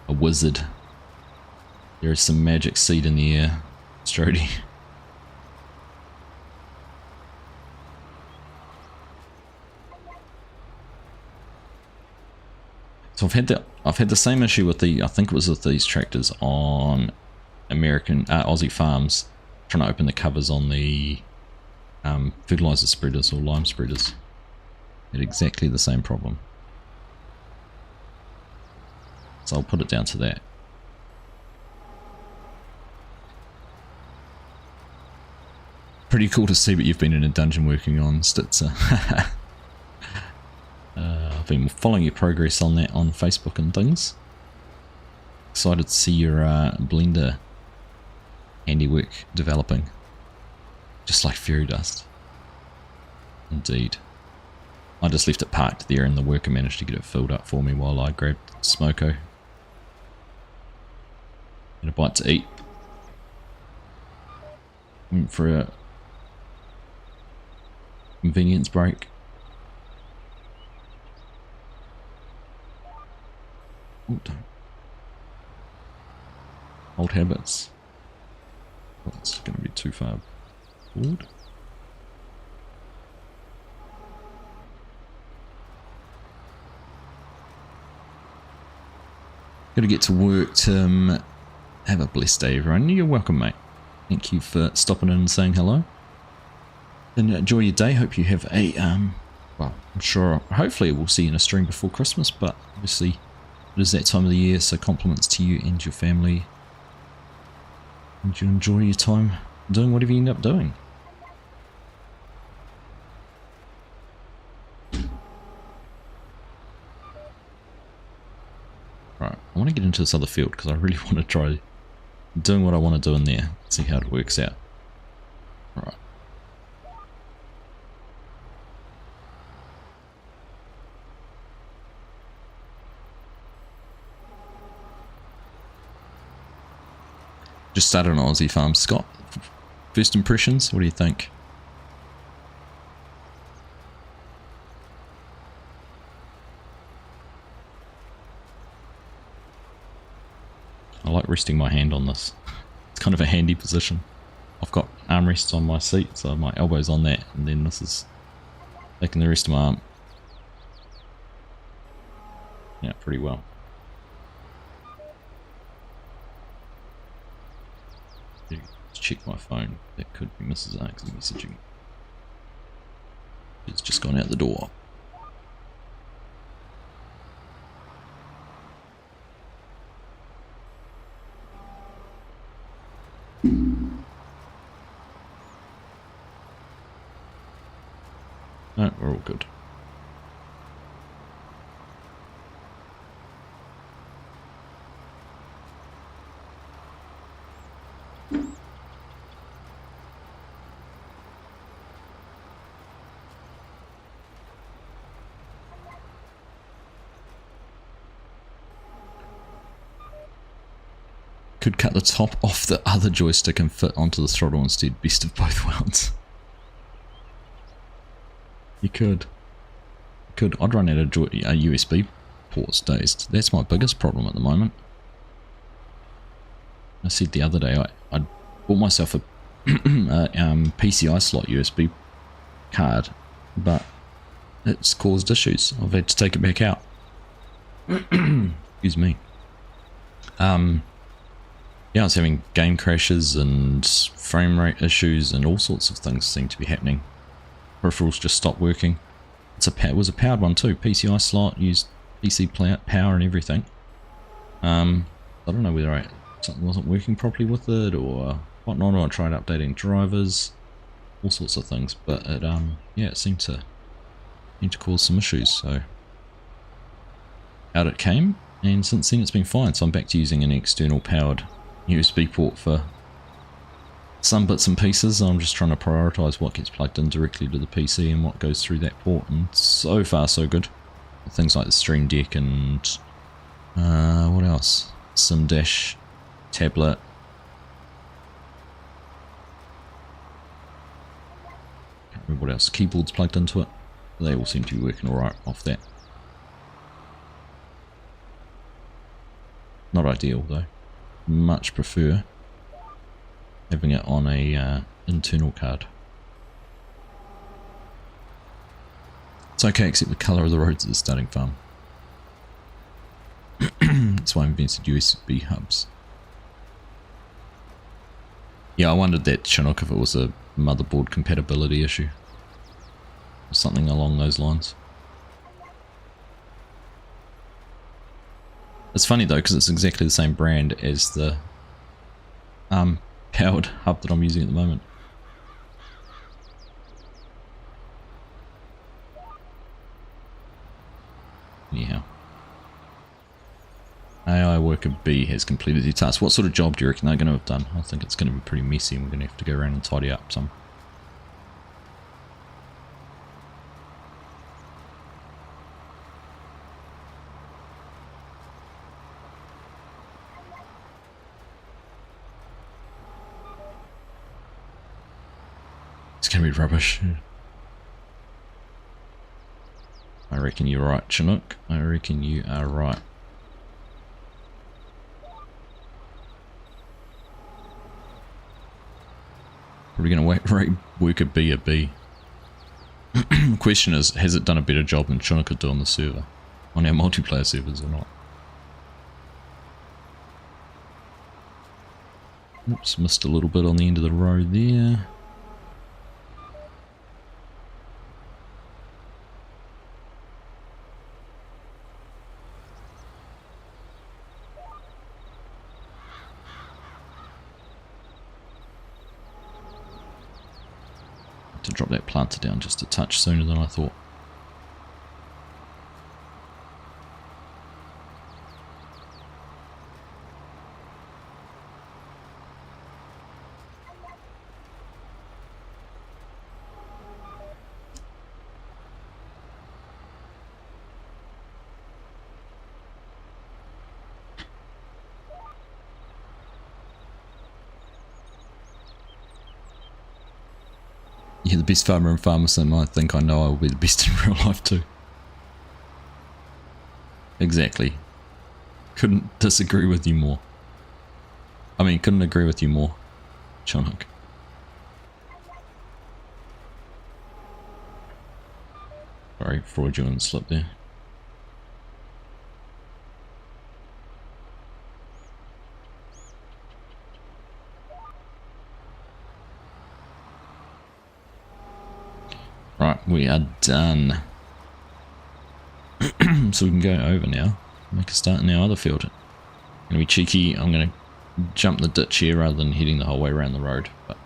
A wizard. There is some magic seed in the air, Strody. So I've had the same issue with I think it was with these tractors on Aussie farms, trying to open the covers on the fertilizer spreaders or lime spreaders. Had exactly the same problem. So I'll put it down to that. Pretty cool to see what you've been in a dungeon working on, Stitzer. I've been following your progress on that on Facebook and things. Excited to see your Blender handiwork developing. Just like fairy dust. Indeed. I just left it parked there and the worker managed to get it filled up for me while I grabbed Smoko. And a bite to eat. Went for a convenience break. Ooh, old habits. Oh, it's going to be too far forward. Got to get to work, Tim. Have a blessed day, everyone. You're welcome, mate. Thank you for stopping in and saying hello. And enjoy your day. Hope you have a, well, I'm sure, hopefully we'll see you in a stream before Christmas, but obviously it is that time of the year, so compliments to you and your family. And you enjoy your time doing whatever you end up doing. Right, I want to get into this other field because I really want to try doing what I want to do in there, see how it works out. Right. Just started on Aussie farm. Scott, first impressions, what do you think? I like resting my hand on this. It's kind of a handy position. I've got armrests on my seat, so my elbow's on that, and then this is taking the rest of my arm. Yeah, pretty well. Let's check my phone. That could be Mrs. Argsy messaging. It's just gone out the door. No, we're all good. Could cut the top off the other joystick and fit onto the throttle instead. Best of both worlds. You could. I'd run out of USB ports dazed. That's my biggest problem at the moment. I said the other day I bought myself a PCI slot USB card, but it's caused issues. I've had to take it back out. Excuse me. Yeah, I was having game crashes and frame rate issues and all sorts of things seem to be happening. Peripherals just stopped working. It was a powered one too. PCI slot, used PC power and everything. I don't know whether something wasn't working properly with it or whatnot, or I tried updating drivers, all sorts of things, but it yeah, it seemed to cause some issues. So out it came, and since then it's been fine. So I'm back to using an external powered USB port for some bits and pieces. I'm just trying to prioritize what gets plugged in directly to the PC and what goes through that port, and so far so good. Things like the Stream Deck and what else? Sim Dash, tablet. Can't remember what else. Keyboard's plugged into it. They all seem to be working alright off that. Not ideal though. Much prefer having it on a internal card. It's okay except the colour of the roads at the starting farm. That's why I invented USB hubs. Yeah, I wondered that, Chinook, if it was a motherboard compatibility issue. Or something along those lines. It's funny though, because it's exactly the same brand as the powered hub that I'm using at the moment. Anyhow. AI worker B has completed the task. What sort of job do you reckon they're going to have done? I think it's going to be pretty messy and we're going to have to go around and tidy up some. It's going to be rubbish. I reckon you're right, Chinook. I reckon you are right. Probably going to rate worker B a B. The question is, has it done a better job than Chinook could do on the server? On our multiplayer servers or not? Oops, missed a little bit on the end of the road there. To drop that planter down just a touch sooner than I thought. You're the best farmer in Farmerson. I think I know I will be the best in real life too. Exactly. Couldn't disagree with you more. I mean, couldn't agree with you more, Chinook. Sorry, fraudulent slip there. Right, we are done. So we can go over now, make a start in our other field. I'm going to be cheeky, I'm going to jump the ditch here rather than heading the whole way around the road. But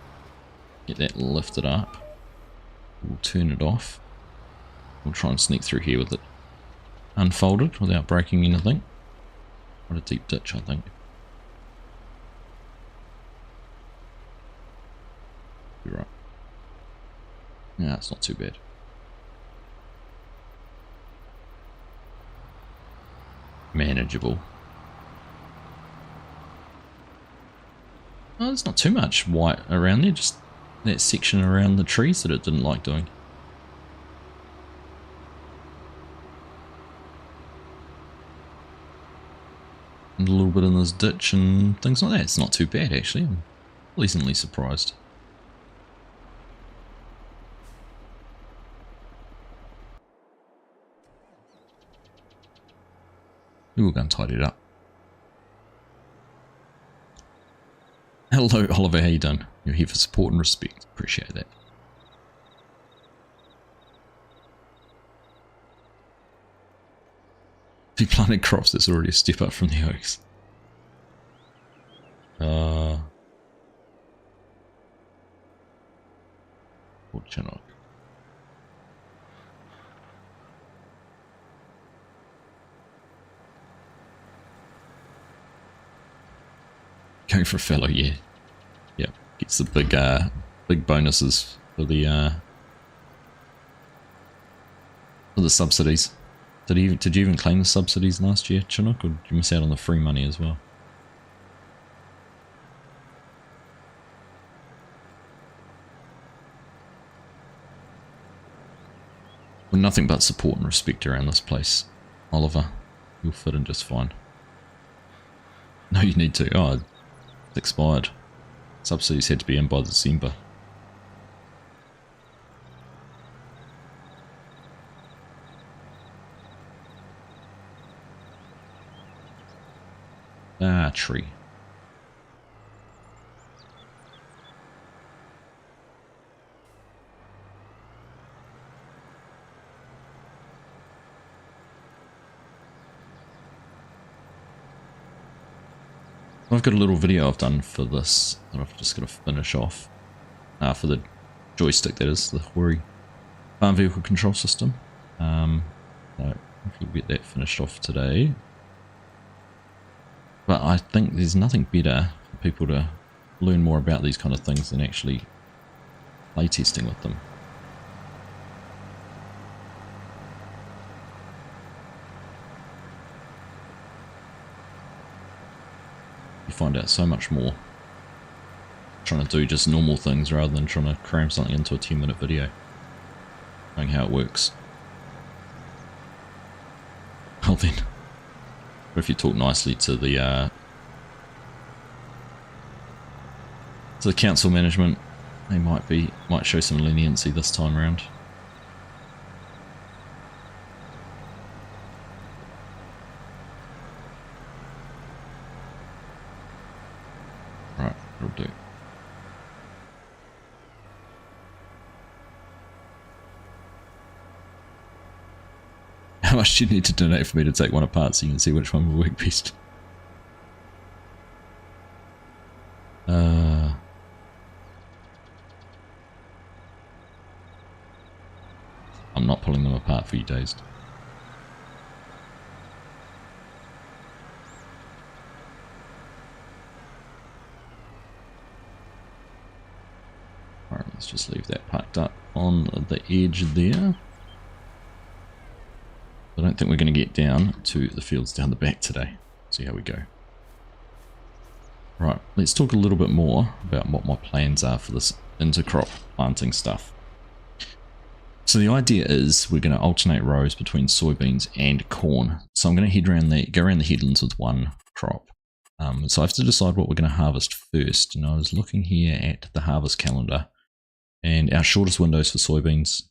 get that lifted up. We'll turn it off. We'll try and sneak through here with it unfolded without breaking anything. What a deep ditch, I think. You're right. Yeah, it's not too bad. Manageable. Oh, there's not too much white around there, just that section around the trees that it didn't like doing. And a little bit in this ditch and things like that. It's not too bad actually. I'm pleasantly surprised. We'll go and tidy it up. Hello Oliver, how you doing? You're here for support and respect. Appreciate that. If you planted crops, that's already a step up from the oaks. Or Chinook. Going for a fellow, yeah. Yep, gets the big bonuses for the subsidies. Did you even claim the subsidies last year, Chinook, or did you miss out on the free money as well? With nothing but support and respect around this place, Oliver, you'll fit in just fine. No, you need to. Oh, it's expired. Subsidies had to be in by December. Ah, tree. I've got a little video I've done for this that I've just got to finish off. For the joystick, that is, the Hori farm vehicle control system. So hopefully we'll get that finished off today. But I think there's nothing better for people to learn more about these kind of things than actually playtesting with them. You find out so much more trying to do just normal things rather than trying to cram something into a 10-minute video, knowing how it works. Well then, but if you talk nicely to the council management, they might show some leniency this time around. Right, that'll do. How much do you need to donate for me to take one apart so you can see which one will work best? I'm not pulling them apart for you, Dazed. Alright, let's just leave that parked up on the edge there. I don't think we're going to get down to the fields down the back today. See how we go. Right, let's talk a little bit more about what my plans are for this intercrop planting stuff. So the idea is we're going to alternate rows between soybeans and corn. So I'm going to go around the headlands with one crop. So I have to decide what we're going to harvest first. And I was looking here at the harvest calendar, and our shortest windows for soybeans,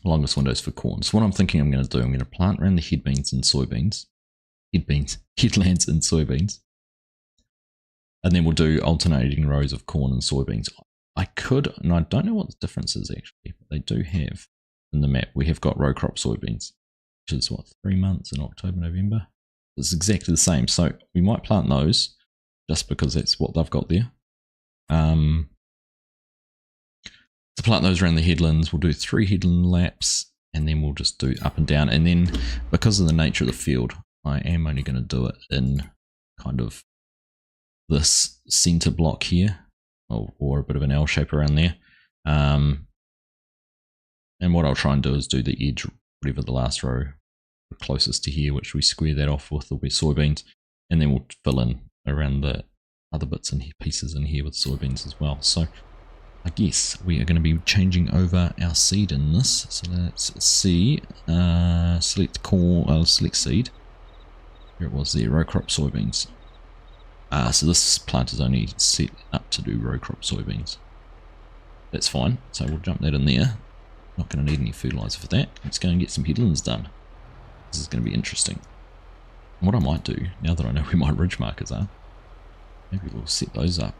longest windows for corn. So what I'm thinking I'm going to do, I'm going to plant around the headlands and soybeans, and then we'll do alternating rows of corn and soybeans. I could, and I don't know what the difference is actually, but they do have in the map, we have got row crop soybeans, which is what, 3 months in October, November? It's exactly the same. So we might plant those just because that's what they've got there. To plant those around the headlands, we'll do 3 headland laps, and then we'll just do up and down. And then because of the nature of the field, I am only going to do it in kind of this center block here, or a bit of an L shape around there. And what I'll try and do is do the edge, whatever the last row closest to here, which we square that off with, will be soybeans, and then we'll fill in around the other bits and pieces in here with soybeans as well. So I guess we are going to be changing over our seed in this. So let's see, select corn, select seed. Here it was there, row crop soybeans. So this plant is only set up to do row crop soybeans. That's fine, so we'll jump that in there. Not going to need any fertilizer for that. Let's go and get some headlands done. This is going to be interesting. What I might do, now that I know where my ridge markers are, maybe we'll set those up.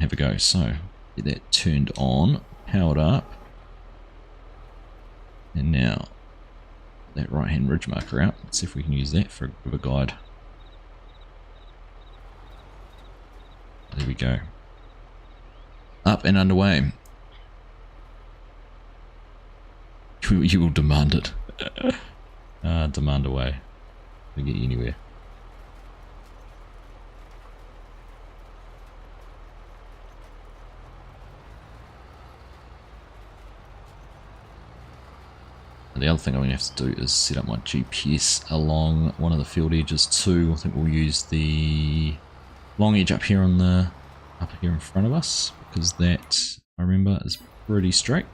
Have a go. So, get that turned on, powered up. And now, that right hand ridge marker out. Let's see if we can use that for a bit of a guide. There we go. Up and underway. You will demand it. Demand away. We'll get you anywhere. And the other thing I'm going to have to do is set up my GPS along one of the field edges too. I think we'll use the long edge up here in front of us, because that, I remember, is pretty straight.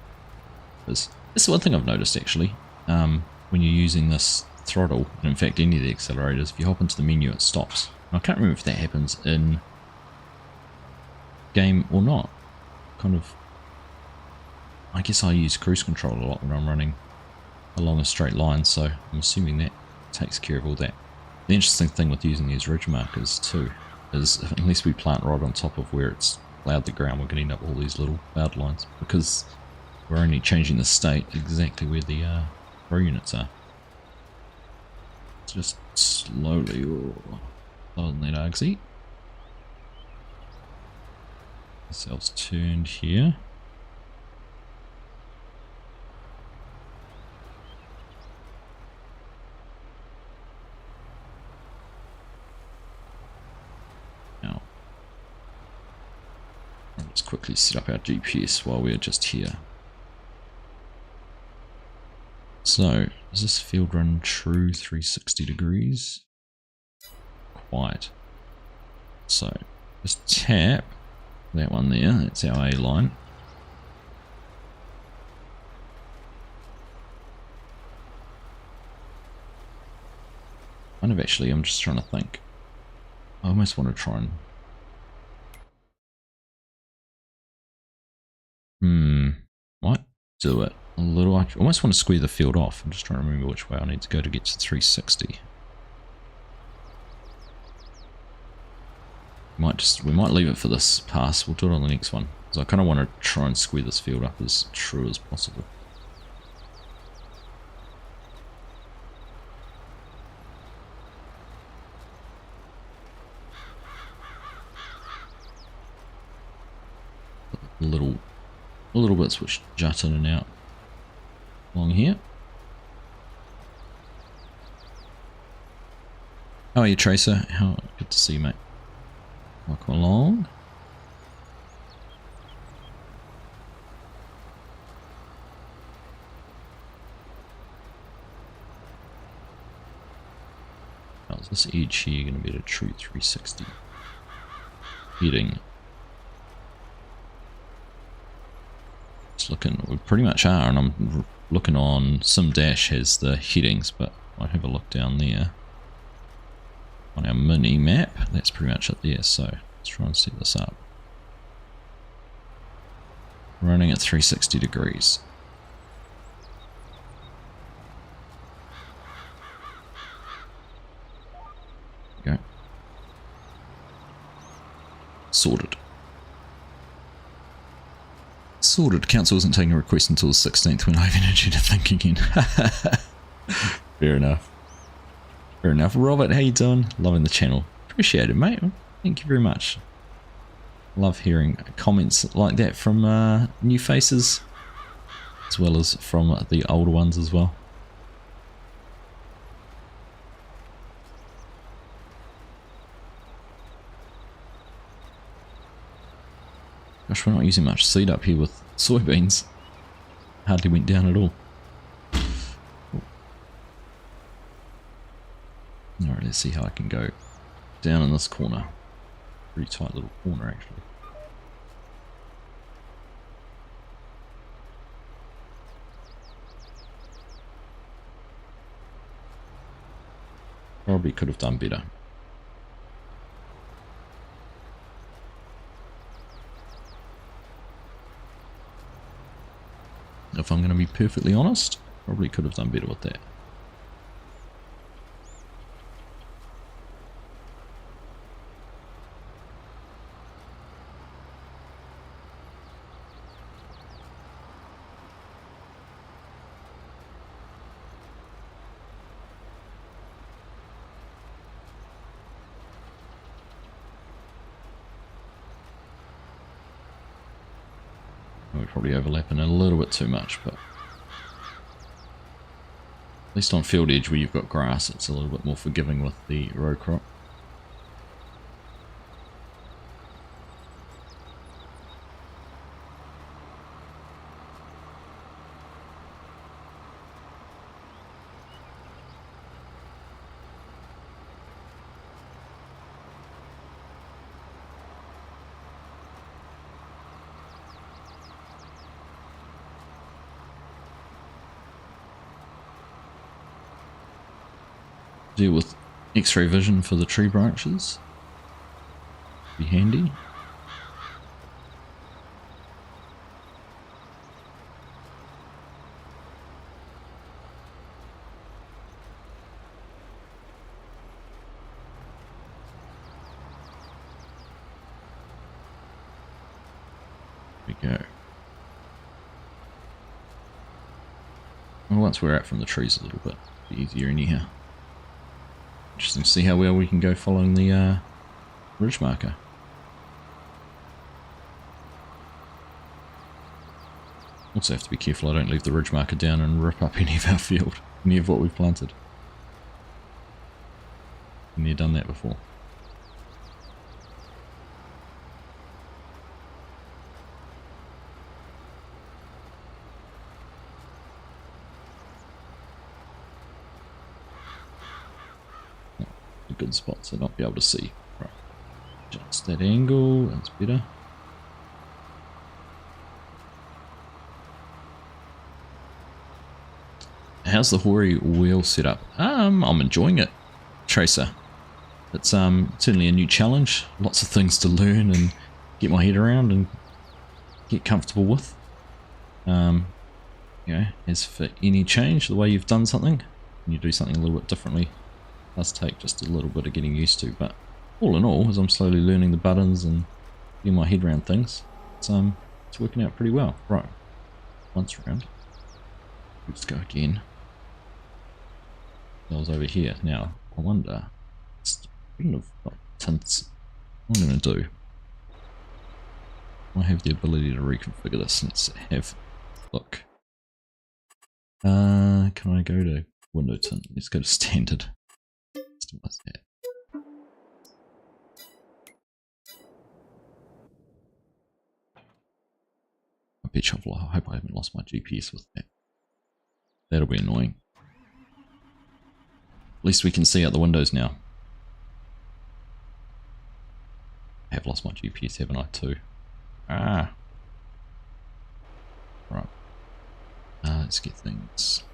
This is one thing I've noticed actually. When you're using this throttle, and in fact any of the accelerators, if you hop into the menu it stops. And I can't remember if that happens in game or not. I guess I use cruise control a lot when I'm running along a straight line, so I'm assuming that takes care of all that. The interesting thing with using these ridge markers too is, unless we plant right on top of where it's plowed the ground, we're going to end up with all these little cloud lines, because we're only changing the state exactly where the row units are. Just slowly, slower than that Argsy. Ourselves turned here. Now, let's quickly set up our GPS while we're just here. So, does this field run true 360 degrees? Quite. So, just tap that one there, that's our A line. I'm just trying to think. I almost want to try and... might do it a little. I almost want to square the field off. I'm just trying to remember which way I need to go to get to 360. We might leave it for this pass. We'll do it on the next one, because I kind of want to try and square this field up as true as possible. Little bits which jut in and out along here. How are you, Tracer? How good to see you, mate. Welcome along. How's this edge here going to be at a true 360? Heading. Looking, we pretty much are, and I'm looking on Sim Dash has the headings, but I'll have a look down there on our mini map. That's pretty much it there. So let's try and set this up. Running at 360 degrees. There we go. Sorted. Sorted. Council isn't taking a request until the 16th when I have energy to think again. Fair enough. Fair enough. Robert, how you doing? Loving the channel. Appreciate it, mate. Thank you very much. Love hearing comments like that from new faces, as well as from the older ones as well. Gosh, we're not using much seed up here with soybeans. Hardly went down at all. Alright, let's see how I can go down in this corner. Pretty tight little corner actually. Probably could have done better. If I'm going to be perfectly honest, probably could have done better with that. We probably overlapping a little bit too much, but at least on field edge where you've got grass, it's a little bit more forgiving with the row crop. Deal with X-ray vision for the tree branches. Be handy. There we go. Well, once we're out from the trees a little bit, it'll be easier anyhow. Interesting to see how well we can go following the ridge marker. Also have to be careful I don't leave the ridge marker down and rip up any of our field, any of what we've planted. Been there, done that before. Good spots to not be able to see. Right. Adjust that angle, that's better. How's the Hori wheel set up? I'm enjoying it, Tracer. It's certainly a new challenge, lots of things to learn and get my head around and get comfortable with. You know, as for any change, the way you've done something, and you do something a little bit differently, does take just a little bit of getting used to, but all in all, as I'm slowly learning the buttons and getting my head around things, it's working out pretty well. Right, once round, let's go again. That was over here. Now, I wonder, shouldn't have got tints. What I'm going to do, I have the ability to reconfigure this. Let's have a look. Can I go to window tint? Let's go to standard. What's that? I bet you I hope I haven't lost my GPS with that. That'll be annoying. At least we can see out the windows now. I have lost my GPS, haven't I, too? Ah. Right. Let's get things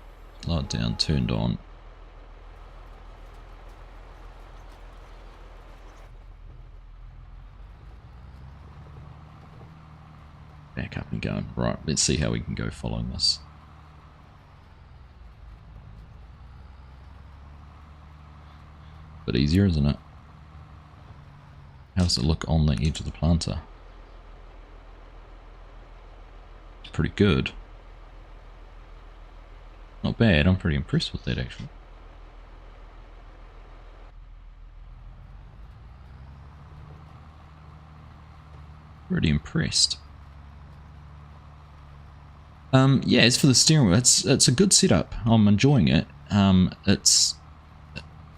lowered down, turned on. Back up and going. Right, let's see how we can go following this. Bit easier, isn't it? How does it look on the edge of the planter? It's pretty good. Not bad, I'm pretty impressed with that actually. Pretty impressed. Yeah, as for the steering wheel, it's a good setup. I'm enjoying it. It's,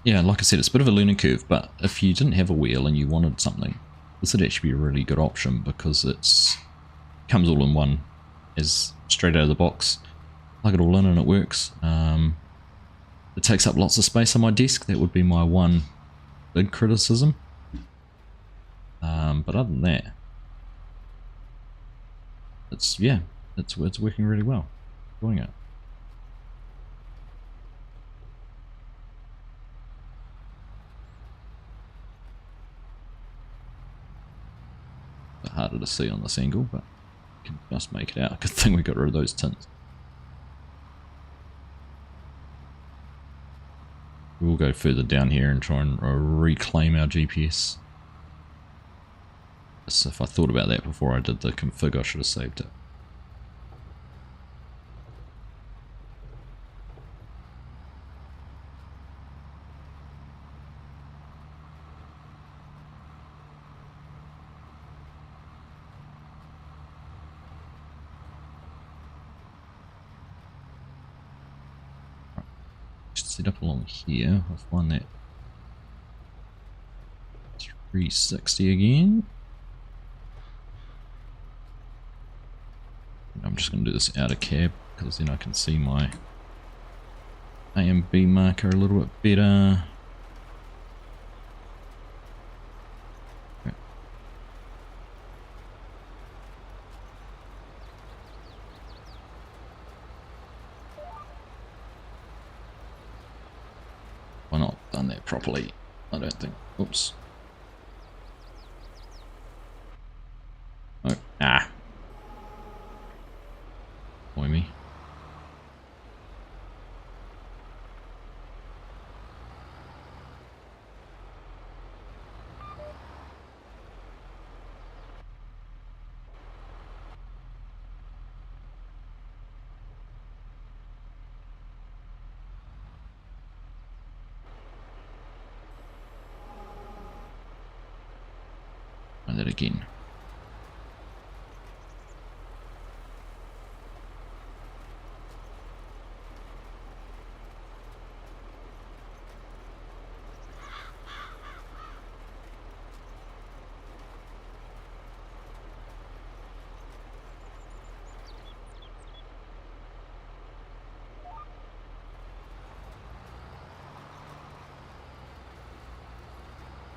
yeah, like I said, it's a bit of a learning curve, but if you didn't have a wheel and you wanted something, this would actually be a really good option because it's comes all in one, as straight out of the box. Plug it all in and it works. It takes up lots of space on my desk. That would be my one big criticism. But other than that, it's working really well. Enjoying it. A bit harder to see on this angle, but you can just make it out. Good thing we got rid of those tints. We'll go further down here and try and reclaim our GPS. So if I thought about that before I did the config, I should have saved it. Set up along here. I'll find that 360 again. I'm just going to do this out of cab because then I can see my A and B marker a little bit better. Why not done that properly? I don't think. Oops. Oh, Boy me. Try that again.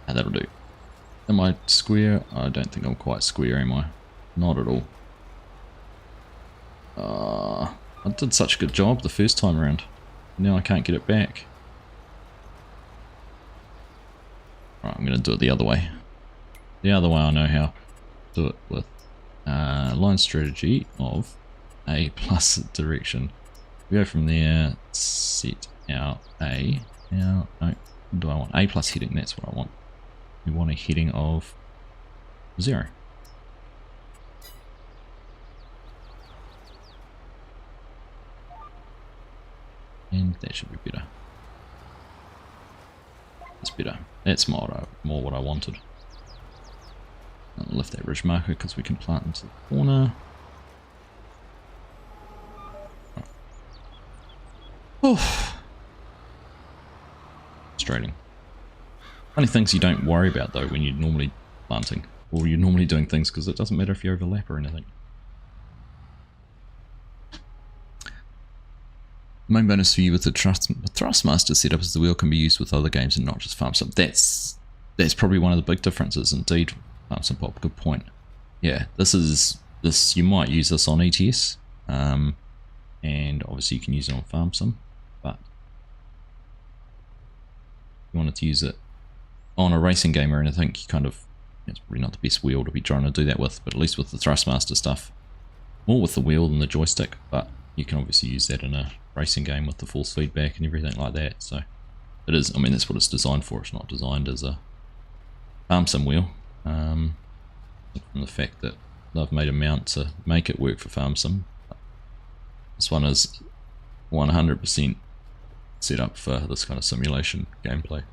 That'll do. Am I square? I don't think I'm quite square, am I? Not at all. I did such a good job the first time around. Now I can't get it back. Right, I'm going to do it the other way. The other way I know how. Do it with line strategy of A plus direction. We go from there, set our A. Now, no, what do I want? A plus heading, that's what I want. We want a heading of 0. And that should be better. That's better. That's more what I wanted. I'll lift that ridge marker because we can plant into the corner. Oh. Frustrating. Funny things you don't worry about though when you're normally planting or you're normally doing things, because it doesn't matter if you overlap or anything. The main bonus for you with the Thrustmaster setup is the wheel can be used with other games and not just FarmSim. That's probably one of the big differences indeed. FarmSim Pop, good point. Yeah, this you might use this on ETS, and obviously you can use it on FarmSim, but if you wanted to use it on a racing game or anything, you kind of, it's probably not the best wheel to be trying to do that with, but at least with the Thrustmaster stuff, more with the wheel than the joystick, but you can obviously use that in a racing game with the force feedback and everything like that. So it is, I mean, that's what it's designed for. It's not designed as a FarmSim wheel. From the fact that they've made a mount to make it work for FarmSim. This one is 100% set up for this kind of simulation gameplay.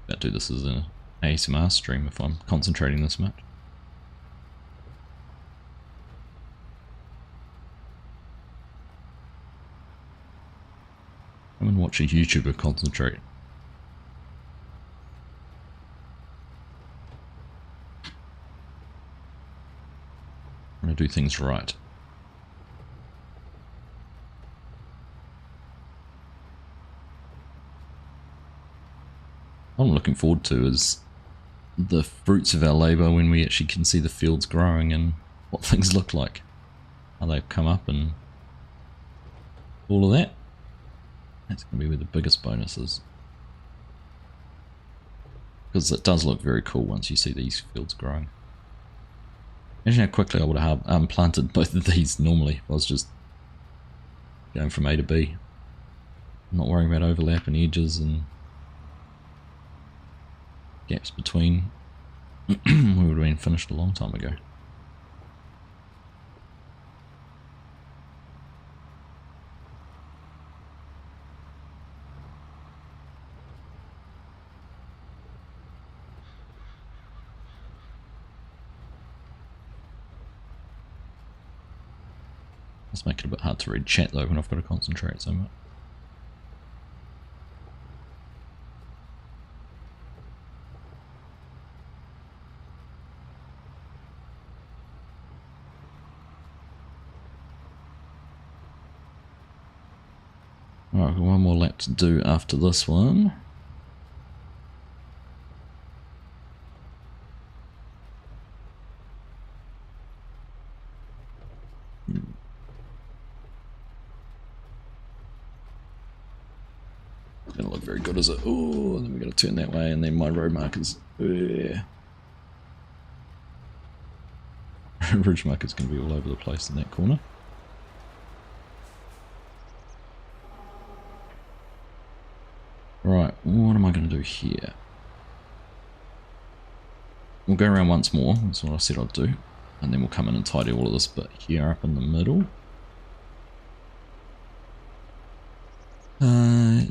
I'll do this as an ASMR stream if I'm concentrating this much. Come and watch a YouTuber concentrate. I'm going to do things right. What I'm looking forward to is the fruits of our labour when we actually can see the fields growing and what things look like. How they've come up and all of that. That's going to be where the biggest bonus is. Because it does look very cool once you see these fields growing. Imagine how quickly I would have planted both of these normally. I was just going from A to B. Not worrying about overlap and edges and gaps between. We would have been finished a long time ago. Let's make it a bit hard to read chat though when I've got to concentrate so much. Alright, I've got one more lap to do after this one. Doesn't look very good, is it? Oh, then we got to turn that way, and then my road markers. Ridge marker's going to be all over the place in that corner. Right, what am I going to do here? We'll go around once more, that's what I said I'd do. And then we'll come in and tidy all of this bit here up in the middle.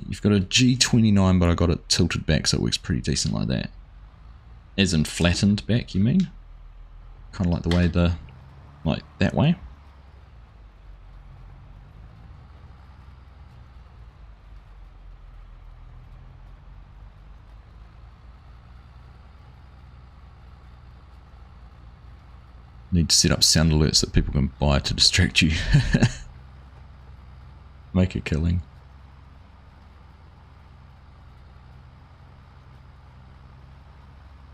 You've got a G29, but I got it tilted back so it works pretty decent like that. As in flattened back, you mean? Kind of like the way like that way. Need to set up sound alerts that people can buy to distract you. Make a killing.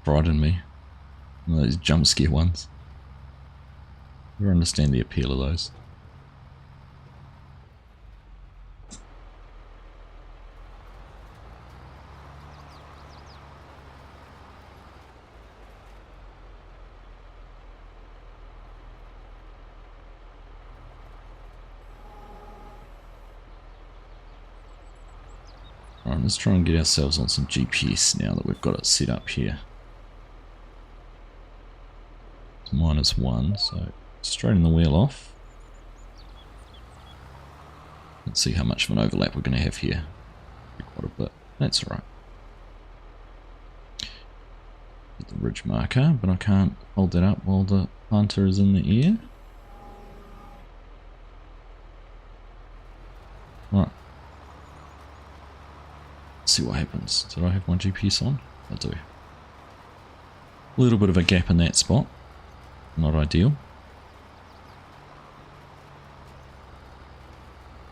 Frighten me. One of those jump scare ones. I never understand the appeal of those. Alright, let's try and get ourselves on some GPS now that we've got it set up here. It's -1, so straighten the wheel off. Let's see how much of an overlap we're going to have here. Quite a bit. That's alright. Get the ridge marker, but I can't hold that up while the planter is in the air. Right. Let's see what happens. Did I have my GPS on? I do. A little bit of a gap in that spot. Not ideal.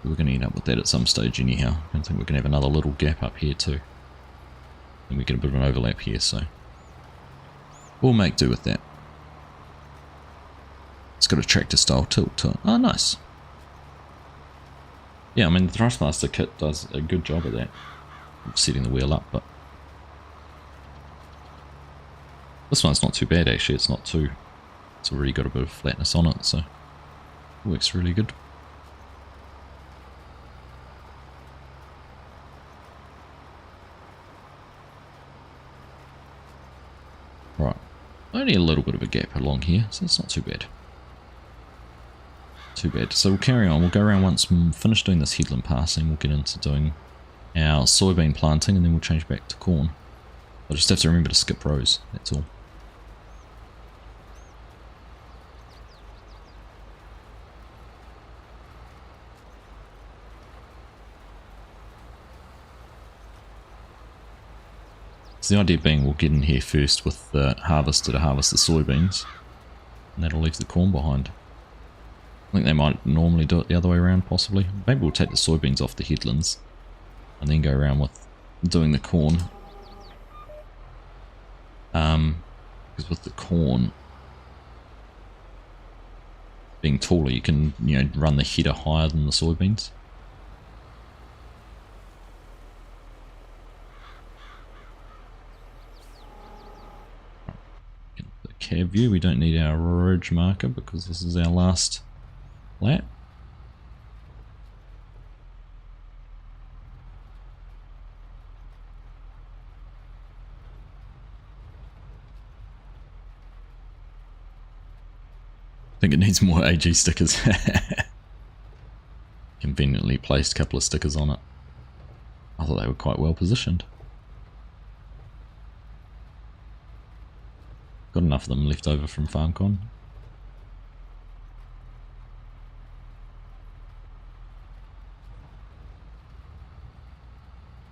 We're going to end up with that at some stage anyhow. I don't think we're going to have another little gap up here too. And we get a bit of an overlap here, so we'll make do with that. It's got a tractor style tilt to it. Oh, nice. Yeah, I mean the Thrustmaster kit does a good job of that. Setting the wheel up, but this one's not too bad actually. It's not too, it's already got a bit of flatness on it, so it works really good. Right, only a little bit of a gap along here, so it's not too bad. Too bad. So we'll carry on. We'll go around once we finish doing this headland passing. We'll get into doing our soybean planting, and then we'll change back to corn. I'll just have to remember to skip rows, that's all. So the idea being we'll get in here first with the harvester to harvest the soybeans, And that'll leave the corn behind. I think they might normally do it the other way around, possibly. Maybe we'll take the soybeans off the headlands and then go around with doing the corn. Because with the corn being taller, you can, run the header higher than the soybeans. The cab view, we don't need our ridge marker because this is our last lap. I think it needs more AG stickers. Conveniently placed a couple of stickers on it. I thought they were quite well positioned. Got enough of them left over from FarmCon.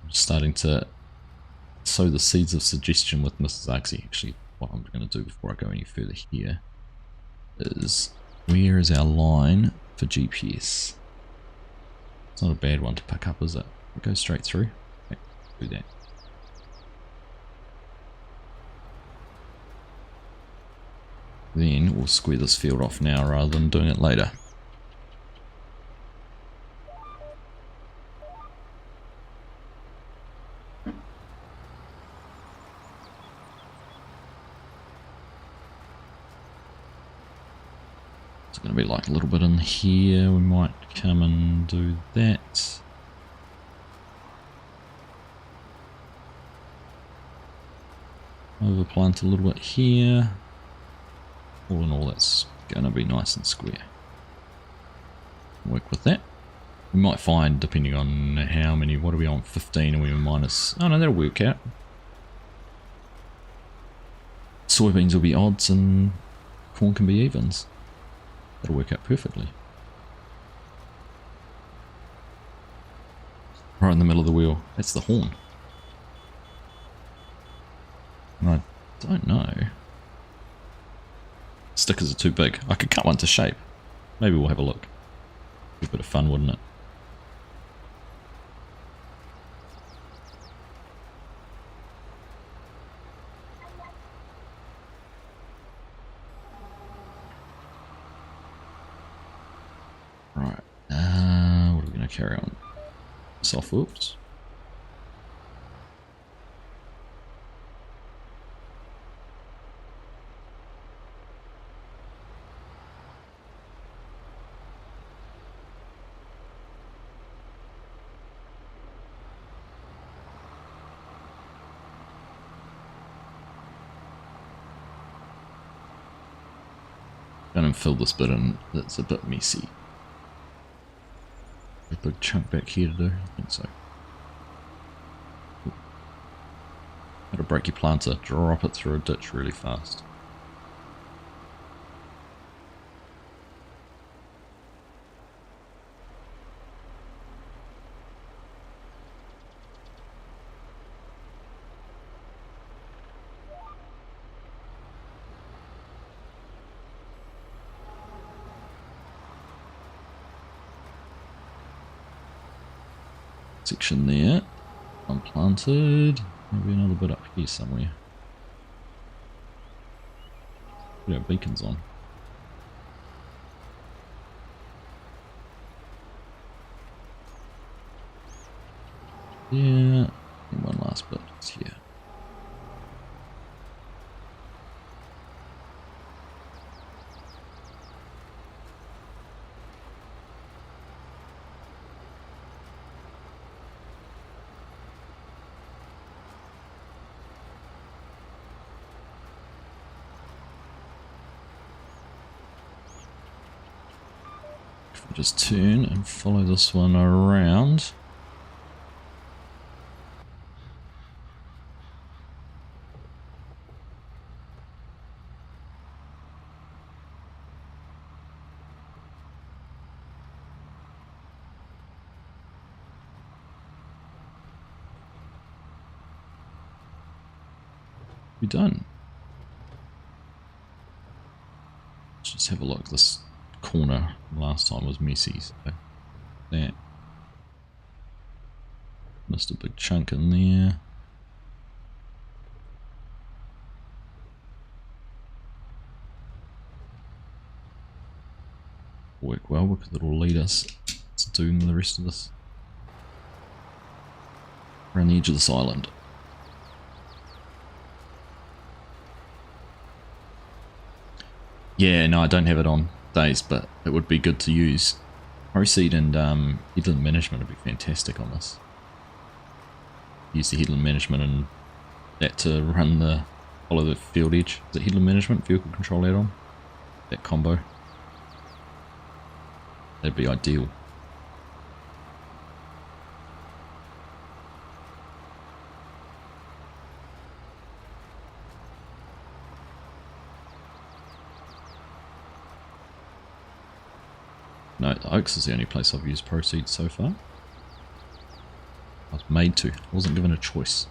I'm starting to sow the seeds of suggestion with Mrs. Argsy. Actually, what I'm going to do before I go any further here is, where is our line for GPS? It's not a bad one to pick up, is it? It goes straight through. Okay, do that. Then we'll square this field off now rather than doing it later. It's going to be like a little bit in here. We might come and do that. Overplant a little bit here. All in all, that's going to be nice and square. Work with that. We might find, depending on how many, what are we on, 15, and we minus, oh no, that'll work out. Soybeans will be odds and corn can be evens. That'll work out perfectly. Right in the middle of the wheel. That's the horn. And I don't know. Stickers are too big. I could cut one to shape. Maybe we'll have a look. Be a bit of fun, wouldn't it? Right. What are we going to carry on? Soft whoops. Going to fill this bit in. That's a bit messy. A big chunk back here to do. I think so. Gotta break your planter. Drop it through a ditch really fast. Section there, unplanted, maybe another bit up here somewhere. Put our beacons on. Yeah, and one last bit is here. Just turn and follow this one around. We're done. just have a look. This corner last time was messy, so that missed a big chunk in there. Work well because it'll lead us to doing the rest of this around the edge of this island. Yeah, no, I don't have it on days, but it would be good to use. Proceed and headland management would be fantastic on this. Use the headland management and that to run the follow the field edge. Is it headland management, vehicle control add-on? That combo. That'd be ideal. No, the Oaks is the only place I've used Proceed so far. I was made to. I wasn't given a choice.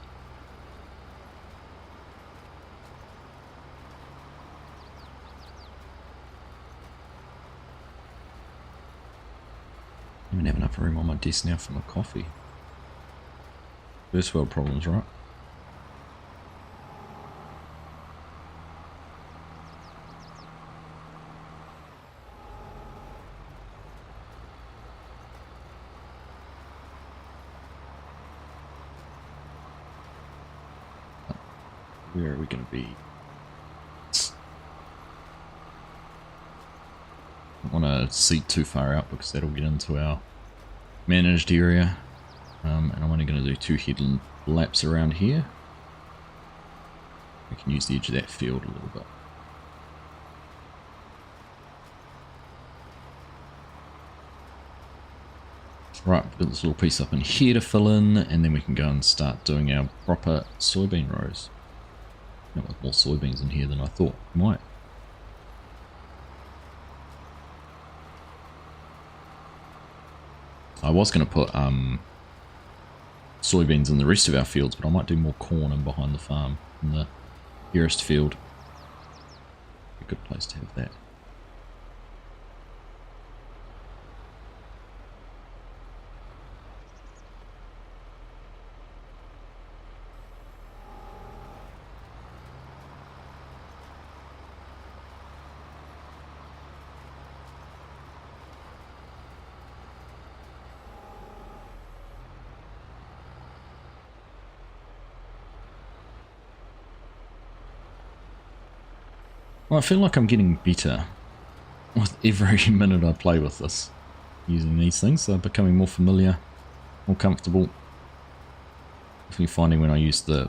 I don't even have enough room on my desk now for my coffee. First world problems, right? Where are we going to be? I don't want to seat too far out because that'll get into our managed area. And I'm only going to do 2 headland laps around here. We can use the edge of that field a little bit. Right, we've got this little piece up in here to fill in, and then we can go and start doing our proper soybean rows. Got more soybeans in here than I thought we might. I was going to put soybeans in the rest of our fields, but I might do more corn in behind the farm in the nearest field. A good place to have that. Well, I feel like I'm getting better with every minute I play with this, using these things. They're becoming more familiar, more comfortable. Definitely finding when I use the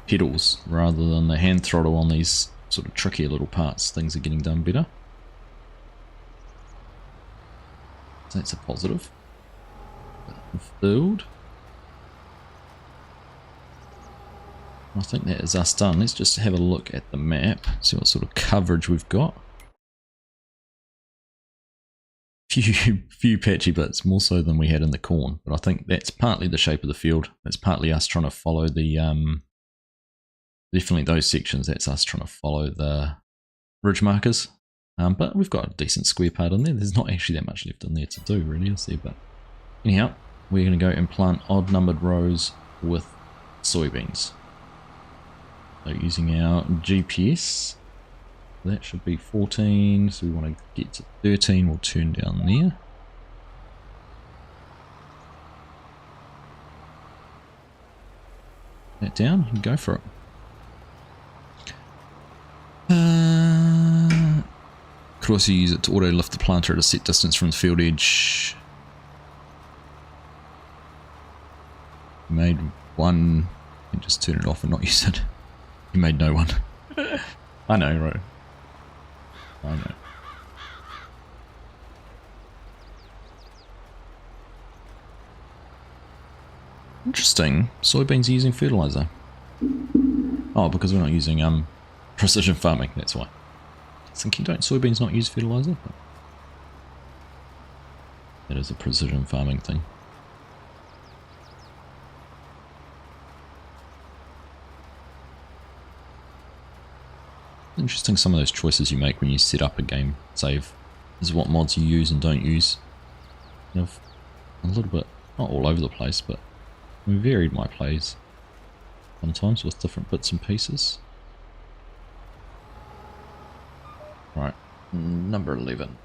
pedals rather than the hand throttle on these sort of trickier little parts, things are getting done better. So that's a positive. Filled. I think that is us done. Let's just have a look at the map, see what sort of coverage we've got. Few patchy bits, more so than we had in the corn, but I think that's partly the shape of the field. That's partly us trying to follow the definitely those sections. That's us trying to follow the ridge markers. But we've got a decent square part in there. There's not actually that much left in there to do, really, is there? But anyhow, we're going to go and plant odd numbered rows with soybeans. So using our GPS, that should be 14, so we want to get to 13, we'll turn down there. That down and go for it. Could also use it to auto lift the planter at a set distance from the field edge. Made one, and just turn it off and not use it. You made no one. I know, right? I know. Interesting. Soybeans using fertilizer. Oh, because we're not using precision farming, that's why. I was thinking, don't soybeans not use fertilizer? That is a precision farming thing. Interesting, some of those choices you make when you set up a game save is what mods you use and don't use. I've a little bit, not all over the place, but I varied my plays sometimes with different bits and pieces. Right, number 11.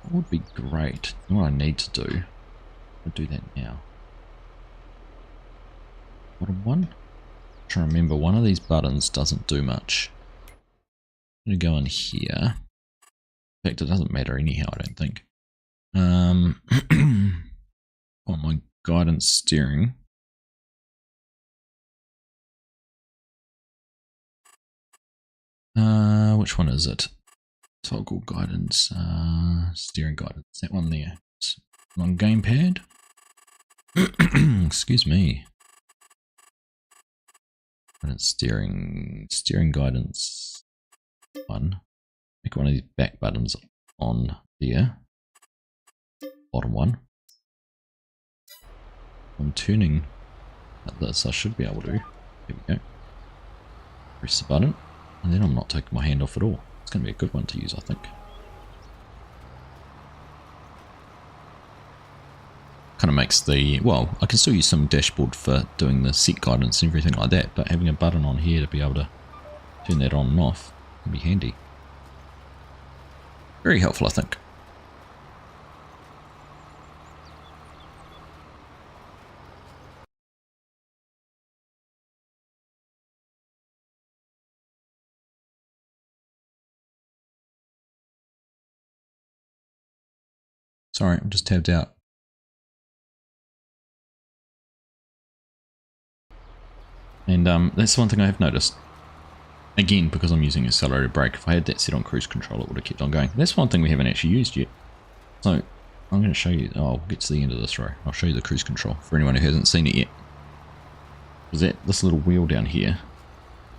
What would be great, and what I need to do, I'll do that now. Bottom one? I'm trying to remember, one of these buttons doesn't do much. I'm going to go in here. In fact, it doesn't matter anyhow, I don't think. On my guidance steering. Which one is it? Toggle guidance, steering guidance, that one there. It's on gamepad. Excuse me. Steering guidance one. Make one of these back buttons on there. Bottom one. I'm turning at this, I should be able to. Here we go. Press the button, and then I'm not taking my hand off at all. It's going to be a good one to use, I think. Kind of makes the, well, I can still use some dashboard for doing the seat guidance and everything like that, but having a button on here to be able to turn that on and off would be handy. Very helpful, I think. Sorry, I'm just tabbed out. And that's one thing I have noticed. Again, because I'm using accelerated brake, if I had that set on cruise control, it would have kept on going. That's one thing we haven't actually used yet. So I'm going to show you, I'll get to the end of this row. I'll show you the cruise control for anyone who hasn't seen it yet. Because this little wheel down here,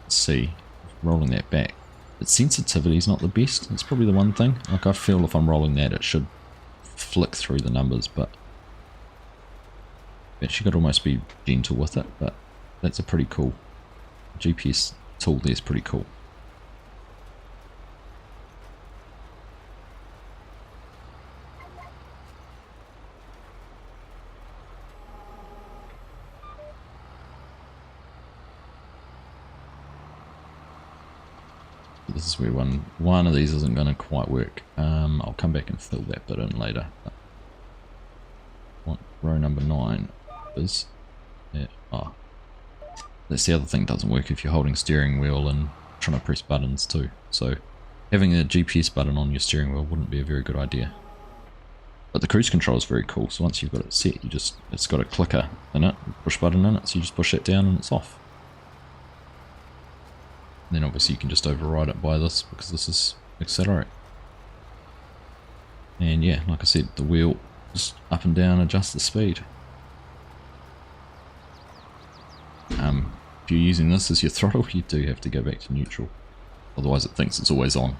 let's see, rolling that back. Its sensitivity is not the best. It's probably the one thing. Like, I feel if I'm rolling that, it should flick through the numbers, but you actually got to almost be gentle with it. But that's a pretty cool GPS tool there, is pretty cool. This is where one of these isn't going to quite work. I'll come back and fill that bit in later. What row number 9 is? Yeah. Oh, that's the other thing that doesn't work if you're holding steering wheel and trying to press buttons too. So having a GPS button on your steering wheel wouldn't be a very good idea. But the cruise control is very cool. So once you've got it set, it's got a clicker in it, push button in it. So you just push that down and it's off. And then obviously you can just override it by this, because this is accelerate. And yeah, like I said, the wheel just up and down adjusts the speed. If you're using this as your throttle, you do have to go back to neutral. Otherwise it thinks it's always on.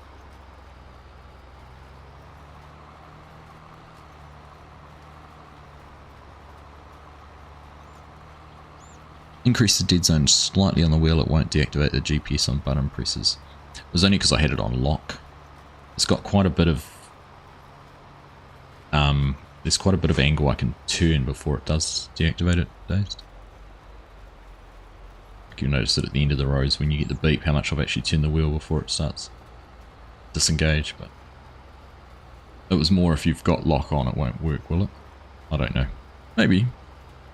Increase the dead zone slightly on the wheel, it won't deactivate the GPS on button presses. It was only because I had it on lock. It's got quite a bit of there's quite a bit of angle I can turn before it does deactivate it nowadays. You'll notice that at the end of the rows when you get the beep, how much I've actually turned the wheel before it starts disengage. But it was more if you've got lock on, it won't work, will it? I don't know. Maybe.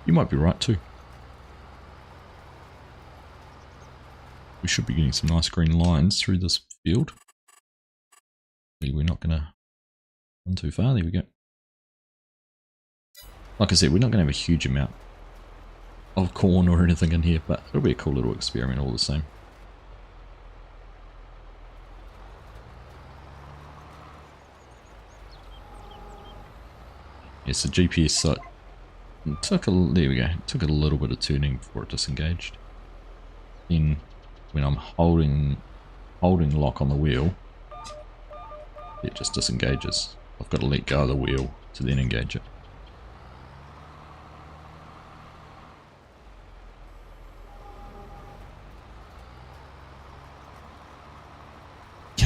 You might be right too. We should be getting some nice green lines through this field. We're not going to run too far. There we go. Like I said, we're not going to have a huge amount of corn or anything in here, but it'll be a cool little experiment all the same. Yes, the GPS site there we go. It took a little bit of turning before it disengaged. Then when I'm holding lock on the wheel, it just disengages. I've got to let go of the wheel to then engage it.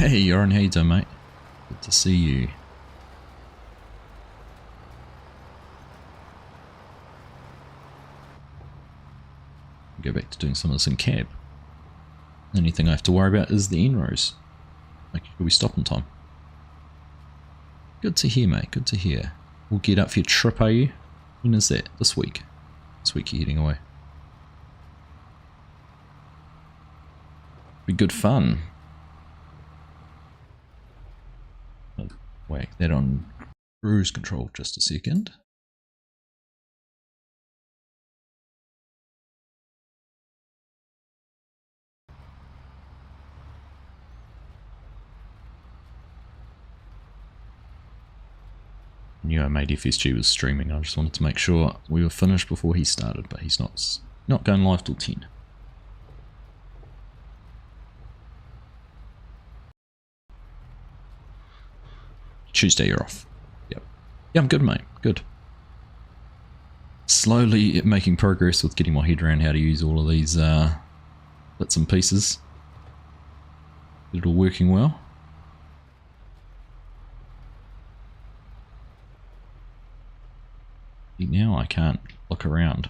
Hey, Yoran, how you doing, mate? Good to see you. Go back to doing some of this in cab. The only thing I have to worry about is the inrows. Making sure we stop in time. Good to hear, mate. Good to hear. We'll get up for your trip, are you? When is that? This week? This week you're heading away. Be good fun. I'll whack that on cruise control just a second. Knew I made FSG was streaming. I just wanted to make sure we were finished before he started, but he's not going live till 10. Tuesday you're off. Yep. Yeah, I'm good, mate. Good. Slowly making progress with getting my head around how to use all of these bits and pieces. Get it all working well. Now I can't look around.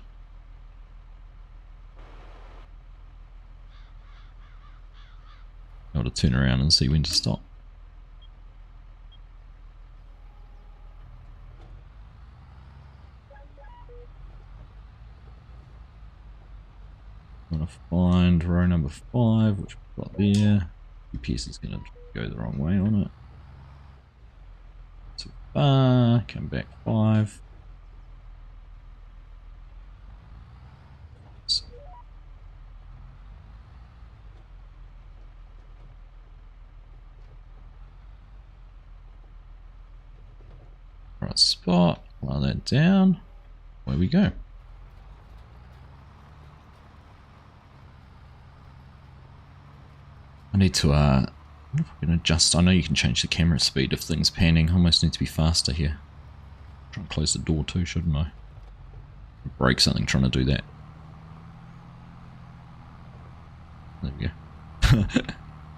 Able to turn around and see when to stop. I'm gonna find row number 5, which we've got there. UPS is gonna go the wrong way on it. Too far. Come back 5. Right spot, lie that down, away we go. I need to, I wonder if I can adjust, I know you can change the camera speed if things panning, I almost need to be faster here. Try and close the door too, shouldn't I? Break something trying to do that. There we go.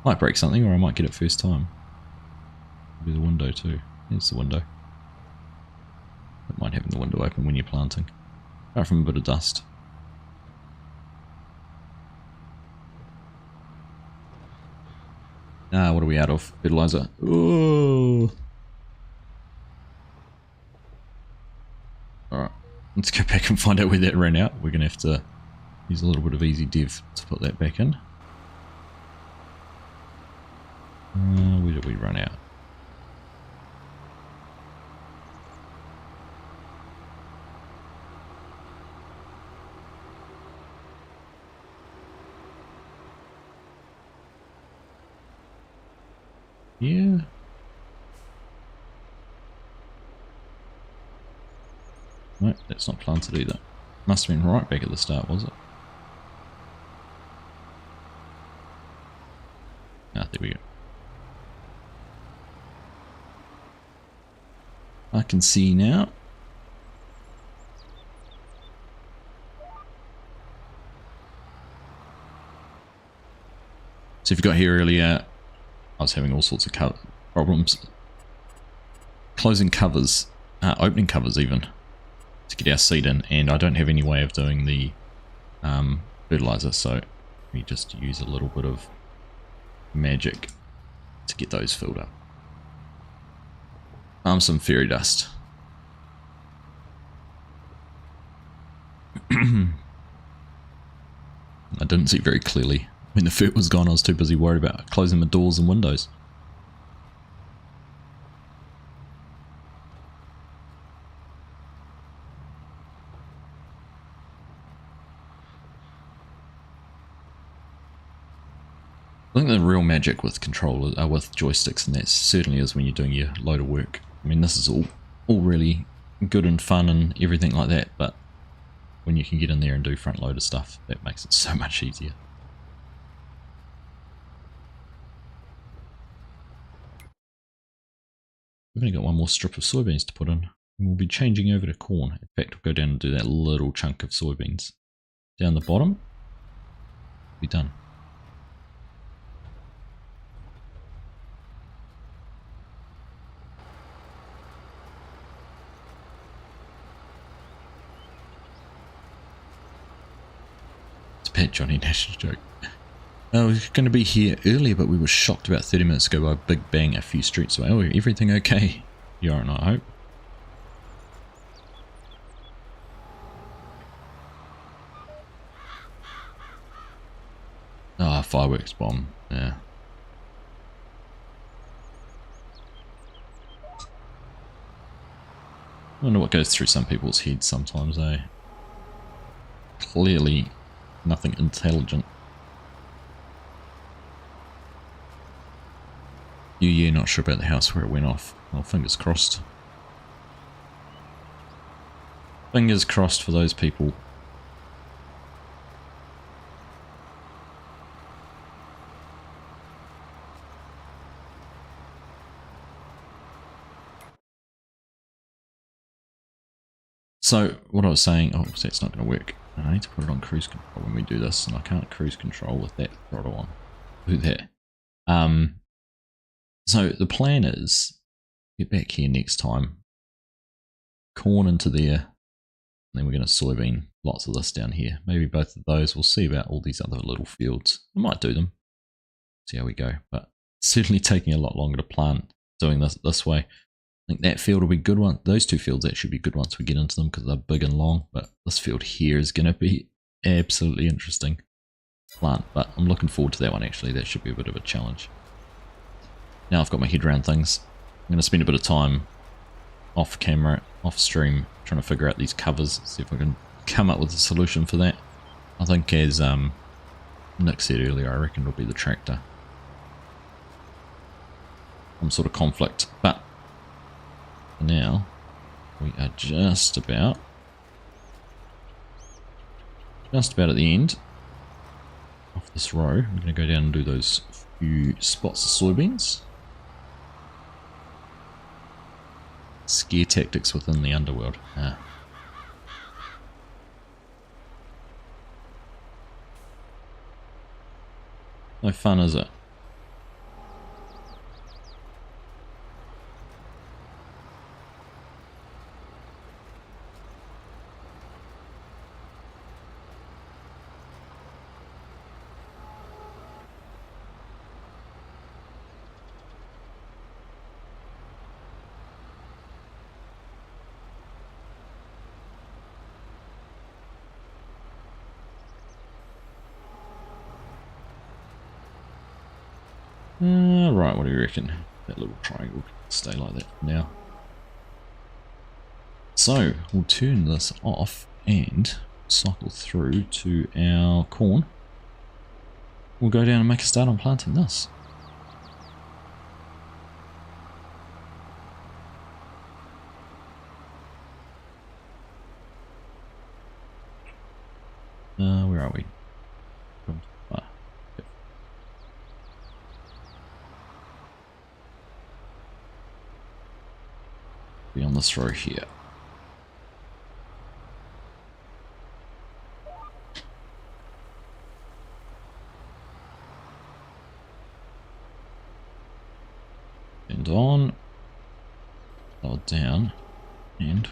Might break something or I might get it first time. Do the window too, there's the window. Don't mind having the window open when you're planting. Apart from a bit of dust. Ah, what are we out of? Fertilizer. Oh. Alright, let's go back and find out where that ran out. We're going to have to use a little bit of easy dev to put that back in. Where did we run out? Yeah. No, that's not planted either. Must have been right back at the start, was it? Ah, there we go. I can see now. So if you got here earlier, I was having all sorts of problems closing covers, opening covers even, to get our seed in, and I don't have any way of doing the fertilizer, so we just use a little bit of magic to get those filled up. Some fairy dust. I didn't see very clearly. When the fert was gone, I was too busy worried about closing the doors and windows. I think the real magic with controllers, with joysticks, and that certainly is when you're doing your load of work. I mean, this is all really good and fun and everything like that, but when you can get in there and do front loader stuff, that makes it so much easier. We've only got one more strip of soybeans to put in, and we'll be changing over to corn. In fact, we'll go down and do that little chunk of soybeans. Down the bottom, be done. Bad Johnny Nash joke. I was going to be here earlier, but we were shocked about 30 minutes ago by a big bang a few streets away. Oh, everything okay? You are not, I hope. Ah, fireworks bomb. Yeah. I wonder what goes through some people's heads sometimes, eh? Clearly nothing intelligent. Yeah, not sure about the house where it went off. Well, fingers crossed. Fingers crossed for those people. So, what I was saying, oh, so it's not going to work. I need to put it on cruise control when we do this, and I can't cruise control with that throttle on. Do that. So the plan is, get back here next time, corn into there, and then we're going to soybean lots of this down here. Maybe both of those. We'll see about all these other little fields. I might do them. See how we go. But it's certainly taking a lot longer to plant doing this way. I think that field will be good one. Those two fields actually be good once we get into them because they're big and long. But this field here is going to be absolutely interesting plant. But I'm looking forward to that one actually. That should be a bit of a challenge. Now I've got my head around things. I'm going to spend a bit of time off camera, off stream, trying to figure out these covers, see if I can come up with a solution for that. I think as Nick said earlier, I reckon it'll be the tractor. Some sort of conflict, but for now we are just about at the end of this row. I'm going to go down and do those few spots of soybeans. Scare tactics within the underworld. No fun, is it? Right, what do you reckon? That little triangle can stay like that for now. So, we'll turn this off and cycle through to our corn. We'll go down and make a start on planting this. Where are we? Be on this row here. And on, lower down, and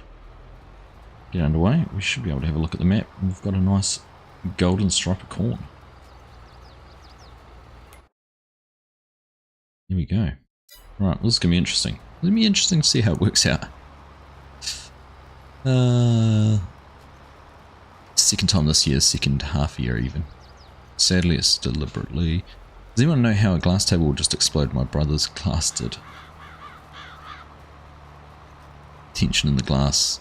get underway. We should be able to have a look at the map. We've got a nice golden stripe of corn. Here we go. Right, well, this is going to be interesting. It's going to be interesting to see how it works out. Second time this year, second half year even. Sadly, it's deliberately. Does anyone know how a glass table will just explode? My brother's glass did. Tension in the glass.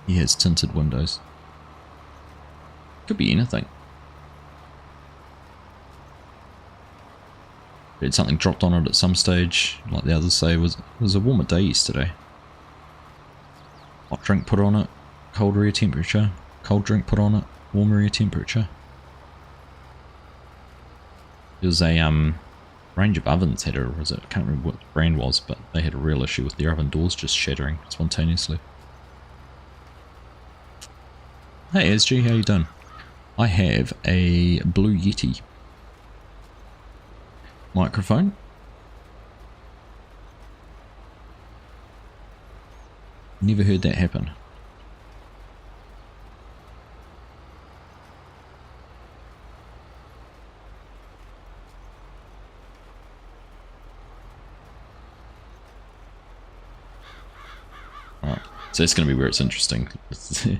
He has tinted windows. Could be anything. Had something dropped on it at some stage, like the others say. It was a warmer day yesterday. Hot drink put on it, colder air temperature. Cold drink put on it, warmer air temperature. There was a range of ovens had a, I can't remember what the brand was, but they had a real issue with their oven doors just shattering spontaneously. Hey SG, how you doing? I have a Blue Yeti microphone. Never heard that happen. So that's going to be where it's interesting. See,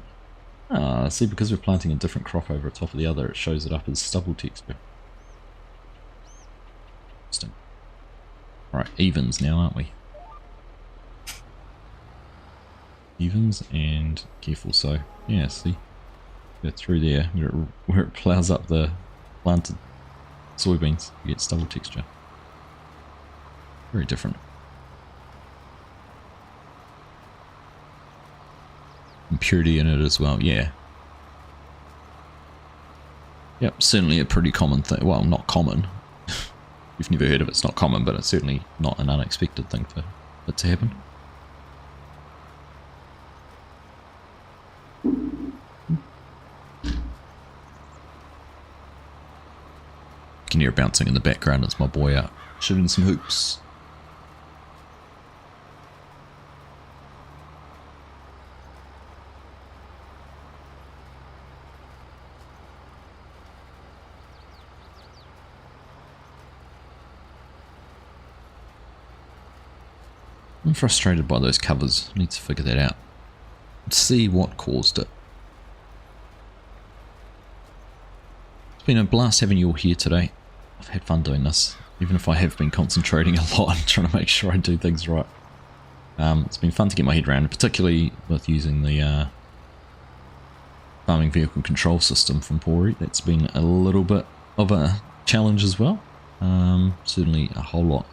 because we're planting a different crop over the top of the other, it shows it up as stubble texture. Interesting. Right, evens now, aren't we? Evens, and careful, so yeah, see, go through there where it plows up the planted soybeans, you get stubble texture. Very different. Impurity in it as well, yeah. Yep, certainly a pretty common thing. Well, not common. You've never heard of it, it's not common, but it's certainly not an unexpected thing for it to happen. You can hear it bouncing in the background. It's my boy out shooting some hoops. I'm frustrated by those covers. I need to figure that out. Let's see what caused it. It's been a blast having you all here today. I've had fun doing this, even if I have been concentrating a lot and trying to make sure I do things right. It's been fun to get my head around, particularly with using the farming vehicle control system from Pori. That's been a little bit of a challenge as well. Certainly a whole lot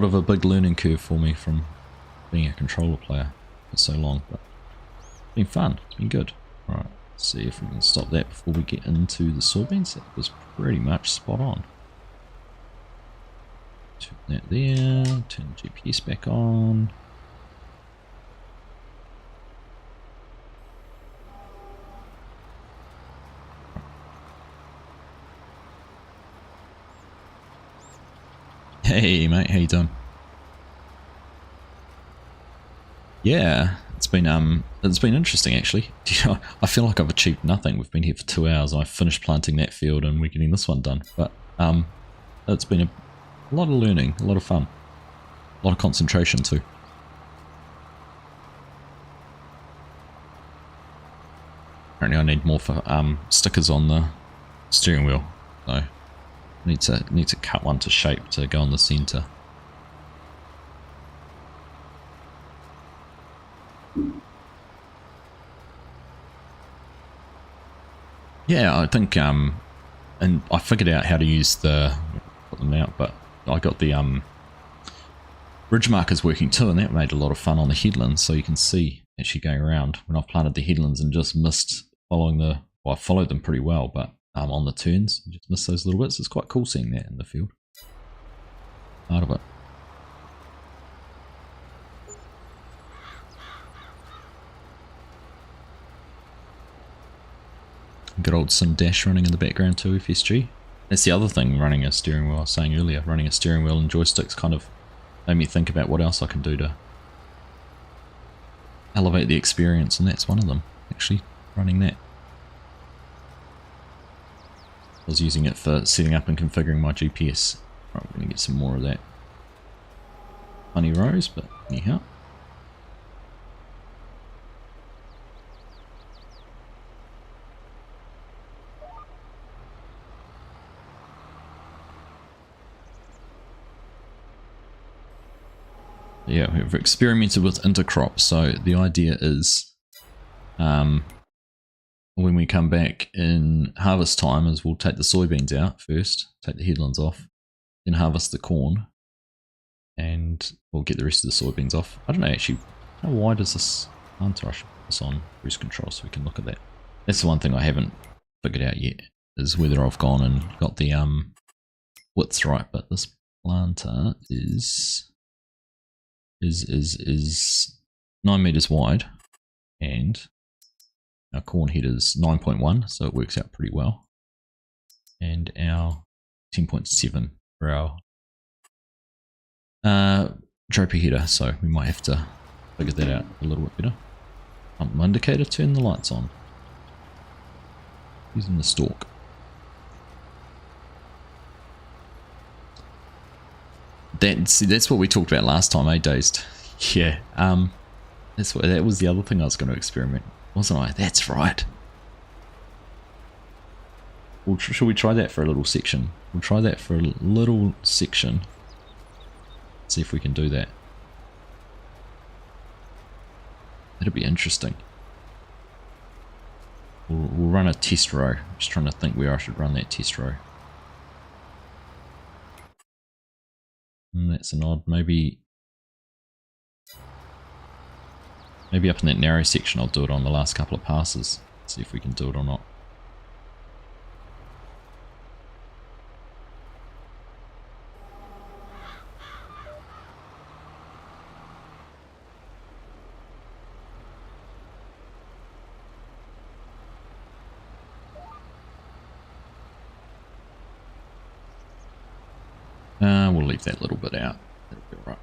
of a big learning curve for me from being a controller player for so long, but it's been fun, it's been good. Alright, let's see if we can stop that before we get into the soybeans. That was pretty much spot on. Turn that there, turn the GPS back on. Hey mate, how you doing? Yeah, it's been interesting actually. You know, I feel like I've achieved nothing. We've been here for 2 hours. I finished planting that field and we're getting this one done. But it's been a lot of learning, a lot of fun, a lot of concentration too. Apparently, I need more for stickers on the steering wheel. So. Need to cut one to shape to go on the center. Yeah, I think and I figured out how to use the put them out, but I got the ridge markers working too, and that made a lot of fun on the headlands. So you can see actually going around when I've planted the headlands and just missed following the. Well, I followed them pretty well, but. On the turns, you just miss those little bits. It's quite cool seeing that in the field. Part of it. Good old Sim Dash running in the background too, FSG. That's the other thing, running a steering wheel, I was saying earlier, running a steering wheel and joysticks kind of made me think about what else I can do to elevate the experience, and that's one of them, actually, running that. I was using it for setting up and configuring my GPS. Right, we're going to get some more of that funny rows, but anyhow. Yeah, we've experimented with intercrop, so the idea is when we come back in harvest time is we'll take the soybeans out first, take the headlands off, then harvest the corn, and we'll get the rest of the soybeans off. I don't know actually, how wide is this planter? I should put this on cruise control so we can look at that. That's the one thing I haven't figured out yet, is whether I've gone and got the widths right, but this planter is 9 meters wide, and our corn head is 9.1, so it works out pretty well. And our 10.7 for our draper header, so we might have to figure that out a little bit better. My indicator, turn the lights on. Using the stalk. That's what we talked about last time, eh, Dazed? Yeah. That was the other thing I was going to experiment, wasn't I? That's right. Well, shall we try that for a little section? We'll try that for a little section. See if we can do that. That'll be interesting. We'll run a test row. I'm just trying to think where I should run that test row. That's an odd, maybe up in that narrow section I'll do it on the last couple of passes. See if we can do it or not. We'll leave that little bit out. That'll be alright.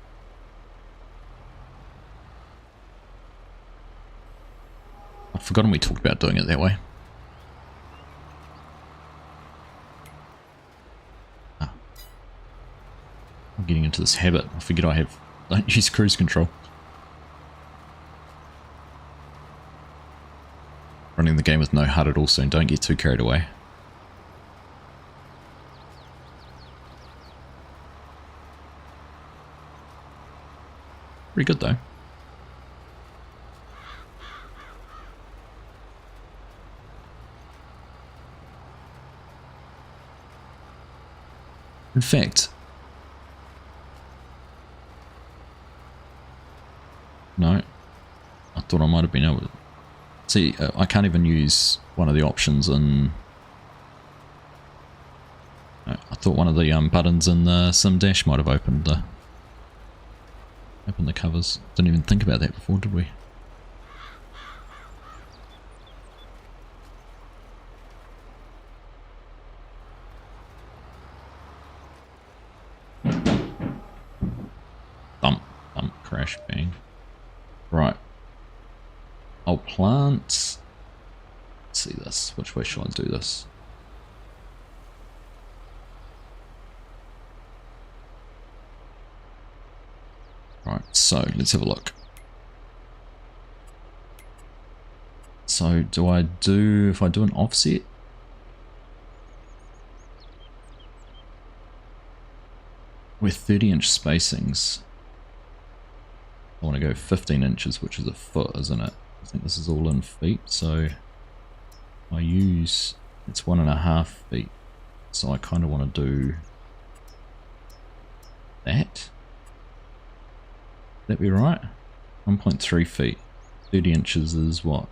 I've forgotten we talked about doing it that way. I'm getting into this habit. I forget I don't use cruise control. Running the game with no HUD at all soon. Don't get too carried away. Pretty good though. In fact, no, I thought I might have been able to see. I can't even use one of the options in. No, I thought one of the buttons in the sim dash might have opened the covers. Didn't even think about that before, did we? Thump, crash, bang. Right. I'll plant. Let's see this. Which way shall I do this? Right, so let's have a look. So if I do an offset? With 30-inch spacings, I want to go 15 inches, which is a foot, isn't it? I think this is all in feet, so it's 1.5 feet. So I kind of want to do that. Would that be right? 1.3 feet. 30 inches is what?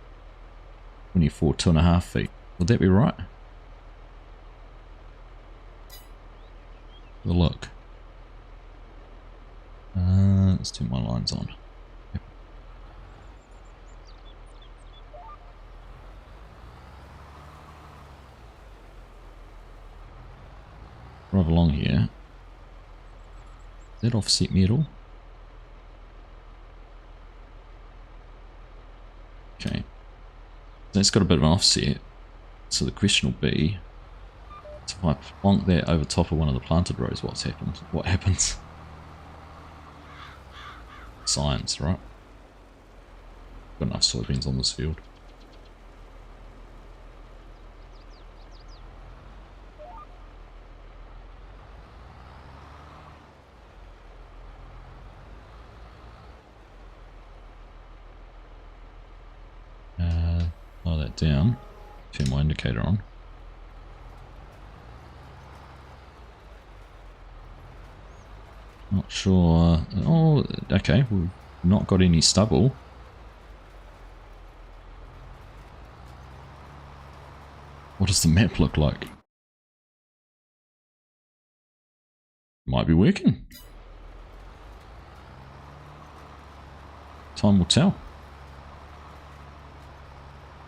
24, 2.5 feet. Would that be right? Have a look. Let's turn my lines on. Yep. Drive along here. Does that offset me at all? Okay. That's got a bit of an offset. So the question will be, if I plonk that over top of one of the planted rows, what happens? Science, right? Got enough soybeans on this field. Lower that down. Turn my indicator on. Not sure. Oh, okay. We've not got any stubble. What does the map look like? Might be working. Time will tell.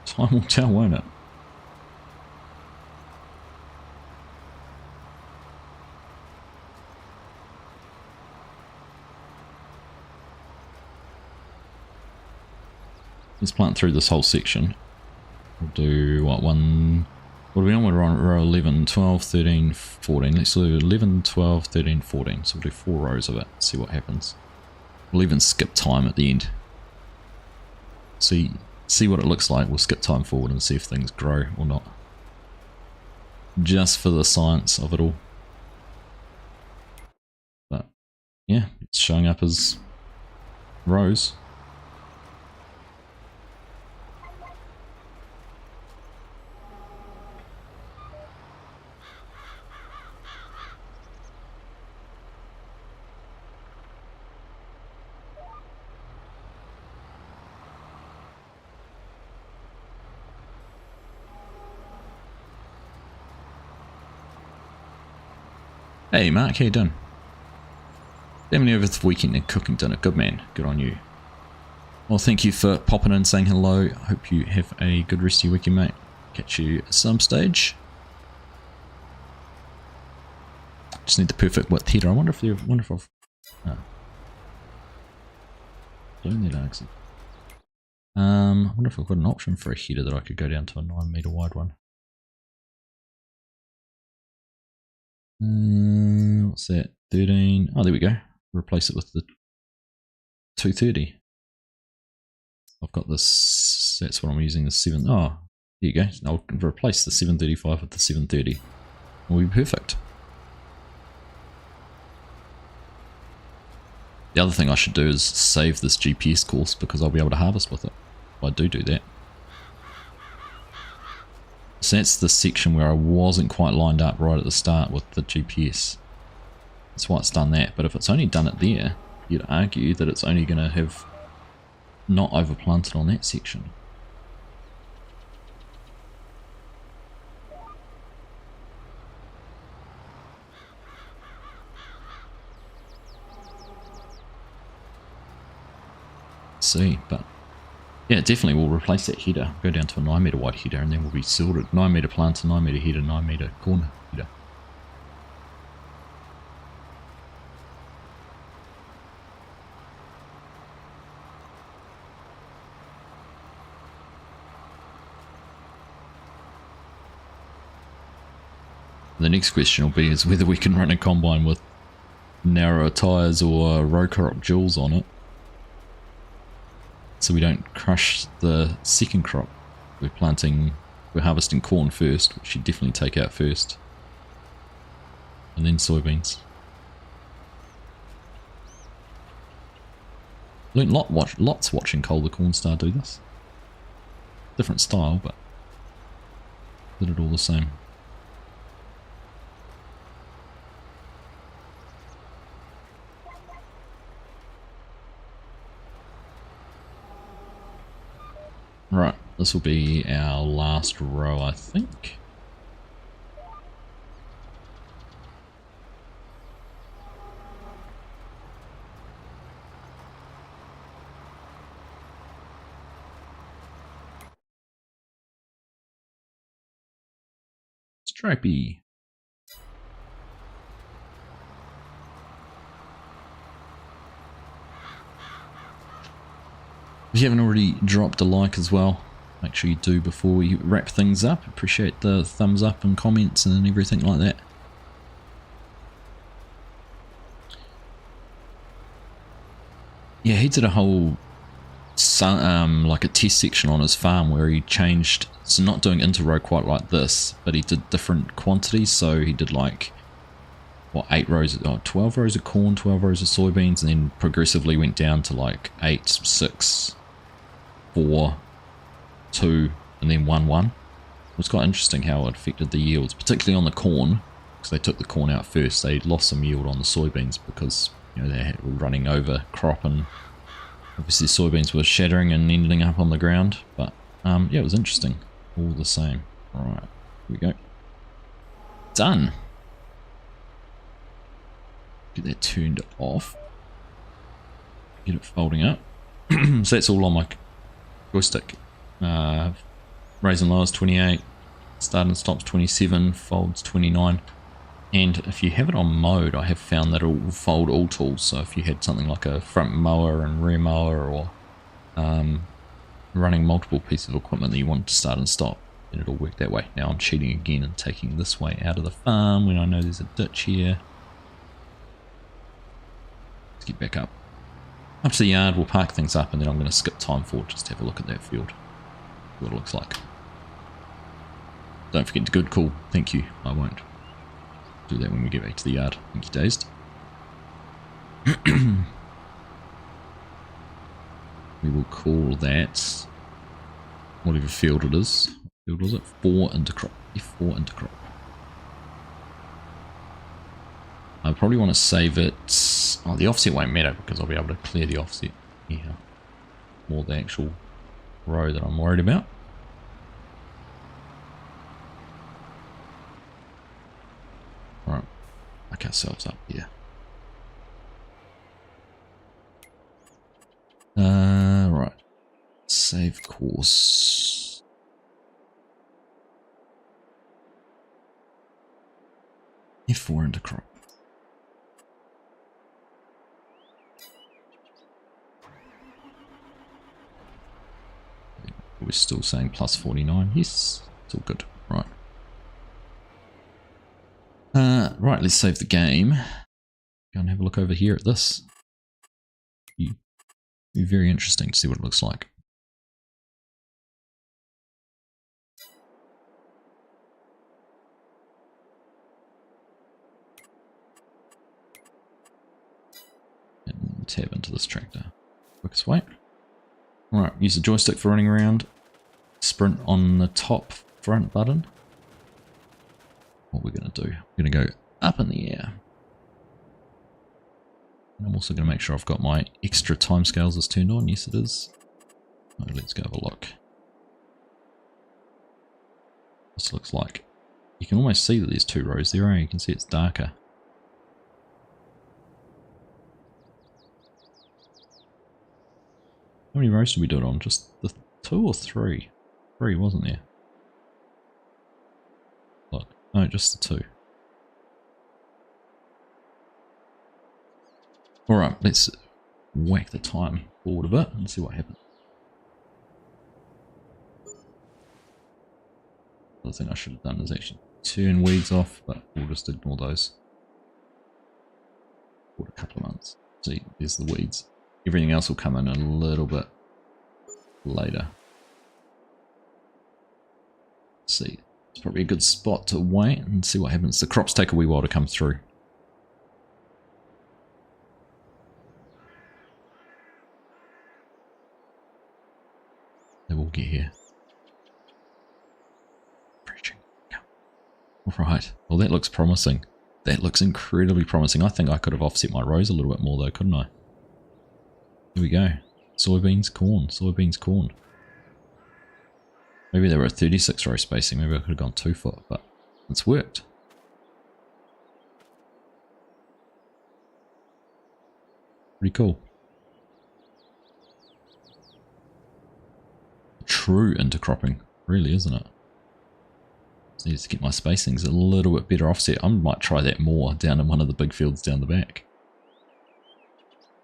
Time will tell, won't it? Let's plant through this whole section. We'll do what, what are we on? We're on row 11, 12, 13, 14. Let's do 11, 12, 13, 14. So we'll do 4 rows of it, see what happens. We'll even skip time at the end. see what it looks like. We'll skip time forward and see if things grow or not. Just for the science of it all. But yeah, it's showing up as rows. Hey Mark, how you doing? Family over the weekend and cooking dinner. Good man, good on you. Well, thank you for popping in, saying hello. Hope you have a good rest of your weekend, mate. Catch you at some stage. Just need the perfect width heater. I wonder if I've blown that Argsy. I wonder if I've got an option for a heater that I could go down to a 9 meter wide one. What's that? 13. Oh, there we go. Replace it with the 230. I've got this. That's what I'm using. The 7. Oh, there you go. I'll replace the 735 with the 730. Will be perfect. The other thing I should do is save this GPS course because I'll be able to harvest with it. If I do that. So that's the section where I wasn't quite lined up right at the start with the GPS. That's why it's done that. But if it's only done it there, you'd argue that it's only going to have not overplanted on that section. See, but yeah, definitely we'll replace that header, go down to a 9 meter wide header, and then we'll be sorted. 9 meter planter, 9 meter header, 9 meter corner heater. The next question will be is whether we can run a combine with narrower tyres or row crop duals on it, so we don't crush the second crop. We're harvesting corn first, which you definitely take out first, and then soybeans. Learned lots watching Cole the Corn Star do this. Different style, but did it all the same. Right, this will be our last row, I think. Stripey. If you haven't already dropped a like as well, make sure you do before we wrap things up. Appreciate the thumbs up and comments and everything like that. Yeah, he did a whole like a test section on his farm where he changed, so not doing inter-row quite like this, but he did different quantities. So he did like, what, 12 rows of corn, 12 rows of soybeans, and then progressively went down to like 8, 6, 4, 2, and then 1, 1. It was quite interesting how it affected the yields, particularly on the corn, because they took the corn out first. They lost some yield on the soybeans because, you know, they were running over crop, and obviously soybeans were shattering and ending up on the ground. But yeah, it was interesting all the same. Alright, here we go. Done. Get that turned off. Get it folding up. So that's all on my joystick. Raise and lowers 28, start and stops 27, folds 29. And if you have it on mode, I have found that it will fold all tools. So if you had something like a front mower and rear mower, or running multiple pieces of equipment that you want to start and stop, then it'll work that way. Now I'm cheating again and taking this way out of the farm when I know there's a ditch here. Let's get back up. Up to the yard, we'll park things up, and then I'm going to skip time forward just to have a look at that field. See what it looks like. Don't forget to good call. Thank you. I won't do that when we get back to the yard. Thank you, Dazed. We will call that whatever field it is. What field was it? 4 intercrop. F4 intercrop. I probably want to save it. Oh, the offset won't matter because I'll be able to clear the offset here. More the actual row that I'm worried about. Alright, back ourselves up here. Right. Save course. F4 intercrop. We're still saying plus 49. Yes, it's all good. Right. Right, let's save the game. Go and have a look over here at this. Be very interesting to see what it looks like. And tab into this tractor. Quickest way. Right, use the joystick for running around. Sprint on the top front button. What we're going to do, we're going to go up in the air. And I'm also going to make sure I've got my extra timescales is turned on. Yes, it is. Oh, let's go have a look. This looks like. You can almost see that there's 2 rows there. You can see it's darker. How many rows did we do it on? Just the 2 or 3? 3, wasn't there? Look, no, just the 2. Alright, let's whack the time forward a bit and see what happens. The other thing I should have done is actually turn weeds off, but we'll just ignore those. For a couple of months. See, there's the weeds. Everything else will come in a little bit later. Let's see, it's probably a good spot to wait and see what happens. The crops take a wee while to come through. They will get here. Preaching. Alright, well that looks promising. That looks incredibly promising. I think I could have offset my rows a little bit more though, couldn't I? Here we go. Soybeans, corn, soybeans, corn. Maybe they were a 36 row spacing, maybe I could have gone 2 foot, but it's worked. Pretty cool. True intercropping, really, isn't it? Just need to get my spacings a little bit better offset. I might try that more down in one of the big fields down the back.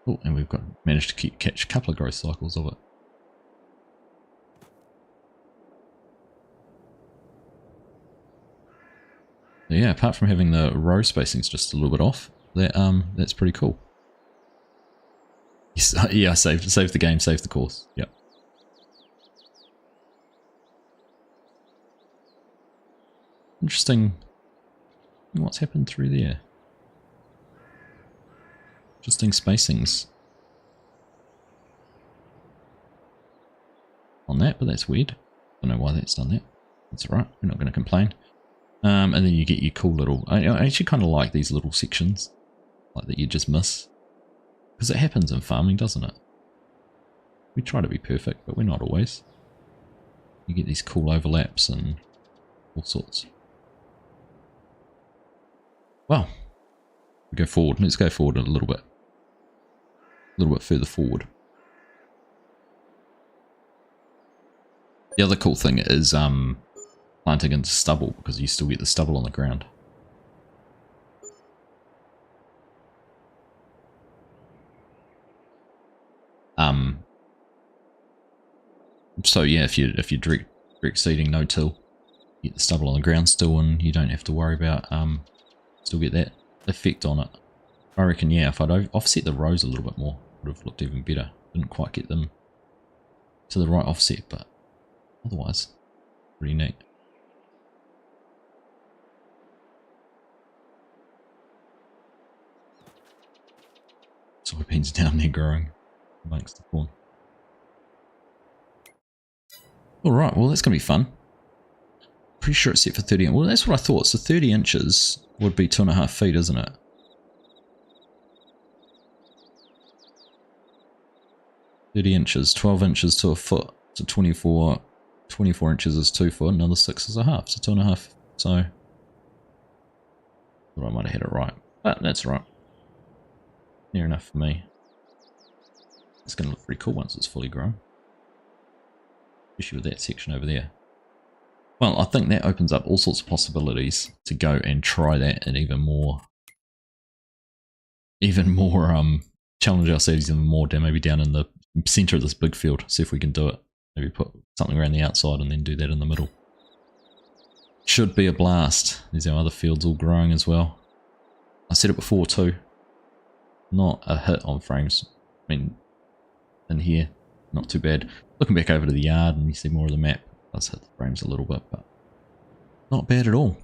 Oh, and we've managed to catch a couple of growth cycles of it. Yeah, apart from having the row spacings just a little bit off, that's pretty cool. Yes, yeah, I saved the game, saved the course. Yep. Interesting. What's happened through there? Interesting spacings on that, but that's weird. Don't know why that's done that. That's alright, we're not going to complain. And then you get your cool little... I actually kind of like these little sections, like that you just miss. Because it happens in farming, doesn't it? We try to be perfect, but we're not always. You get these cool overlaps and all sorts. Well, we go forward. Let's go forward a little bit. A little bit further forward. The other cool thing is planting into stubble, because you still get the stubble on the ground. So yeah, if you're direct seeding no till, you get the stubble on the ground still, and you don't have to worry about still get that effect on it. I reckon, yeah, if I'd offset the rows a little bit more, would have looked even better. Didn't quite get them to the right offset, but otherwise, pretty neat. Soybeans down there growing amongst the corn. Alright, well that's going to be fun. Pretty sure it's set for 30. Well, that's what I thought. So 30 inches would be 2.5 feet, isn't it? $30, 12 inches to a foot, to 24 inches is 2 foot, another 6 is a half, so 2.5. So I thought I might have hit it right, but that's right. Near enough for me. It's going to look pretty cool once it's fully grown, especially with that section over there. Well, I think that opens up all sorts of possibilities to go and try that and even more challenge ourselves even more down, maybe down in the center of this big field. See if we can do it. Maybe put something around the outside and then do that in the middle. Should be a blast. There's our other fields all growing as well. I said it before too. Not a hit on frames. I mean, in here, not too bad. Looking back over to the yard and you see more of the map. Does hit the frames a little bit, but not bad at all.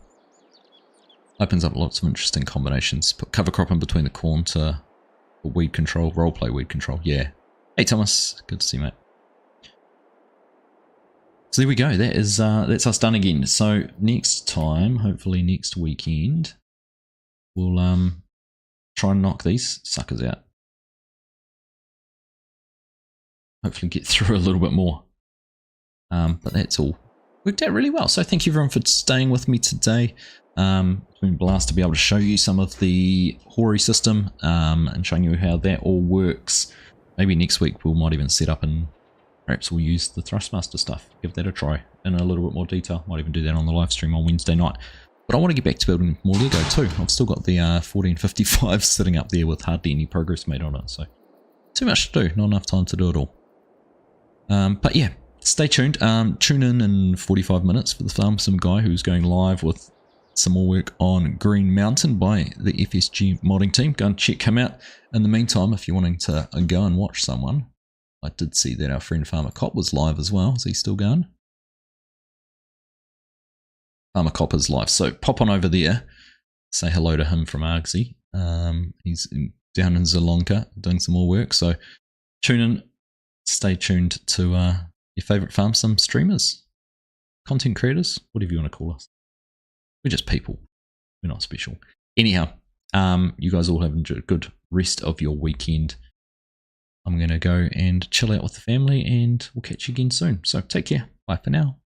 Opens up lots of interesting combinations. Put cover crop in between the corn to weed control, roleplay weed control. Yeah. Hey Thomas, good to see you, mate. So there we go. That is that's us done again. So next time, hopefully next weekend, we'll try and knock these suckers out. Hopefully get through a little bit more. But that's all worked out really well. So thank you everyone for staying with me today. It's been a blast to be able to show you some of the Hori system and showing you how that all works. Maybe next week we might even set up and perhaps we'll use the Thrustmaster stuff. Give that a try in a little bit more detail. Might even do that on the live stream on Wednesday night. But I want to get back to building more Lego too. I've still got the 1455 sitting up there with hardly any progress made on it. So too much to do. Not enough time to do it all. But yeah. Stay tuned. Tune in 45 minutes for the Farm Sim guy who's going live with some more work on Green Mountain by the FSG modding team. Go and check him out. In the meantime, if you're wanting to go and watch someone, I did see that our friend Farmer Cop was live as well. Is he still going? Farmer Cop is live. So pop on over there. Say hello to him from Argsy. He's down in Zalonka doing some more work. So tune in. Stay tuned to your favourite Farm Sim streamers, content creators, whatever you want to call us. We're just people. We're not special. Anyhow, you guys all have enjoyed a good rest of your weekend. I'm going to go and chill out with the family and we'll catch you again soon. So take care. Bye for now.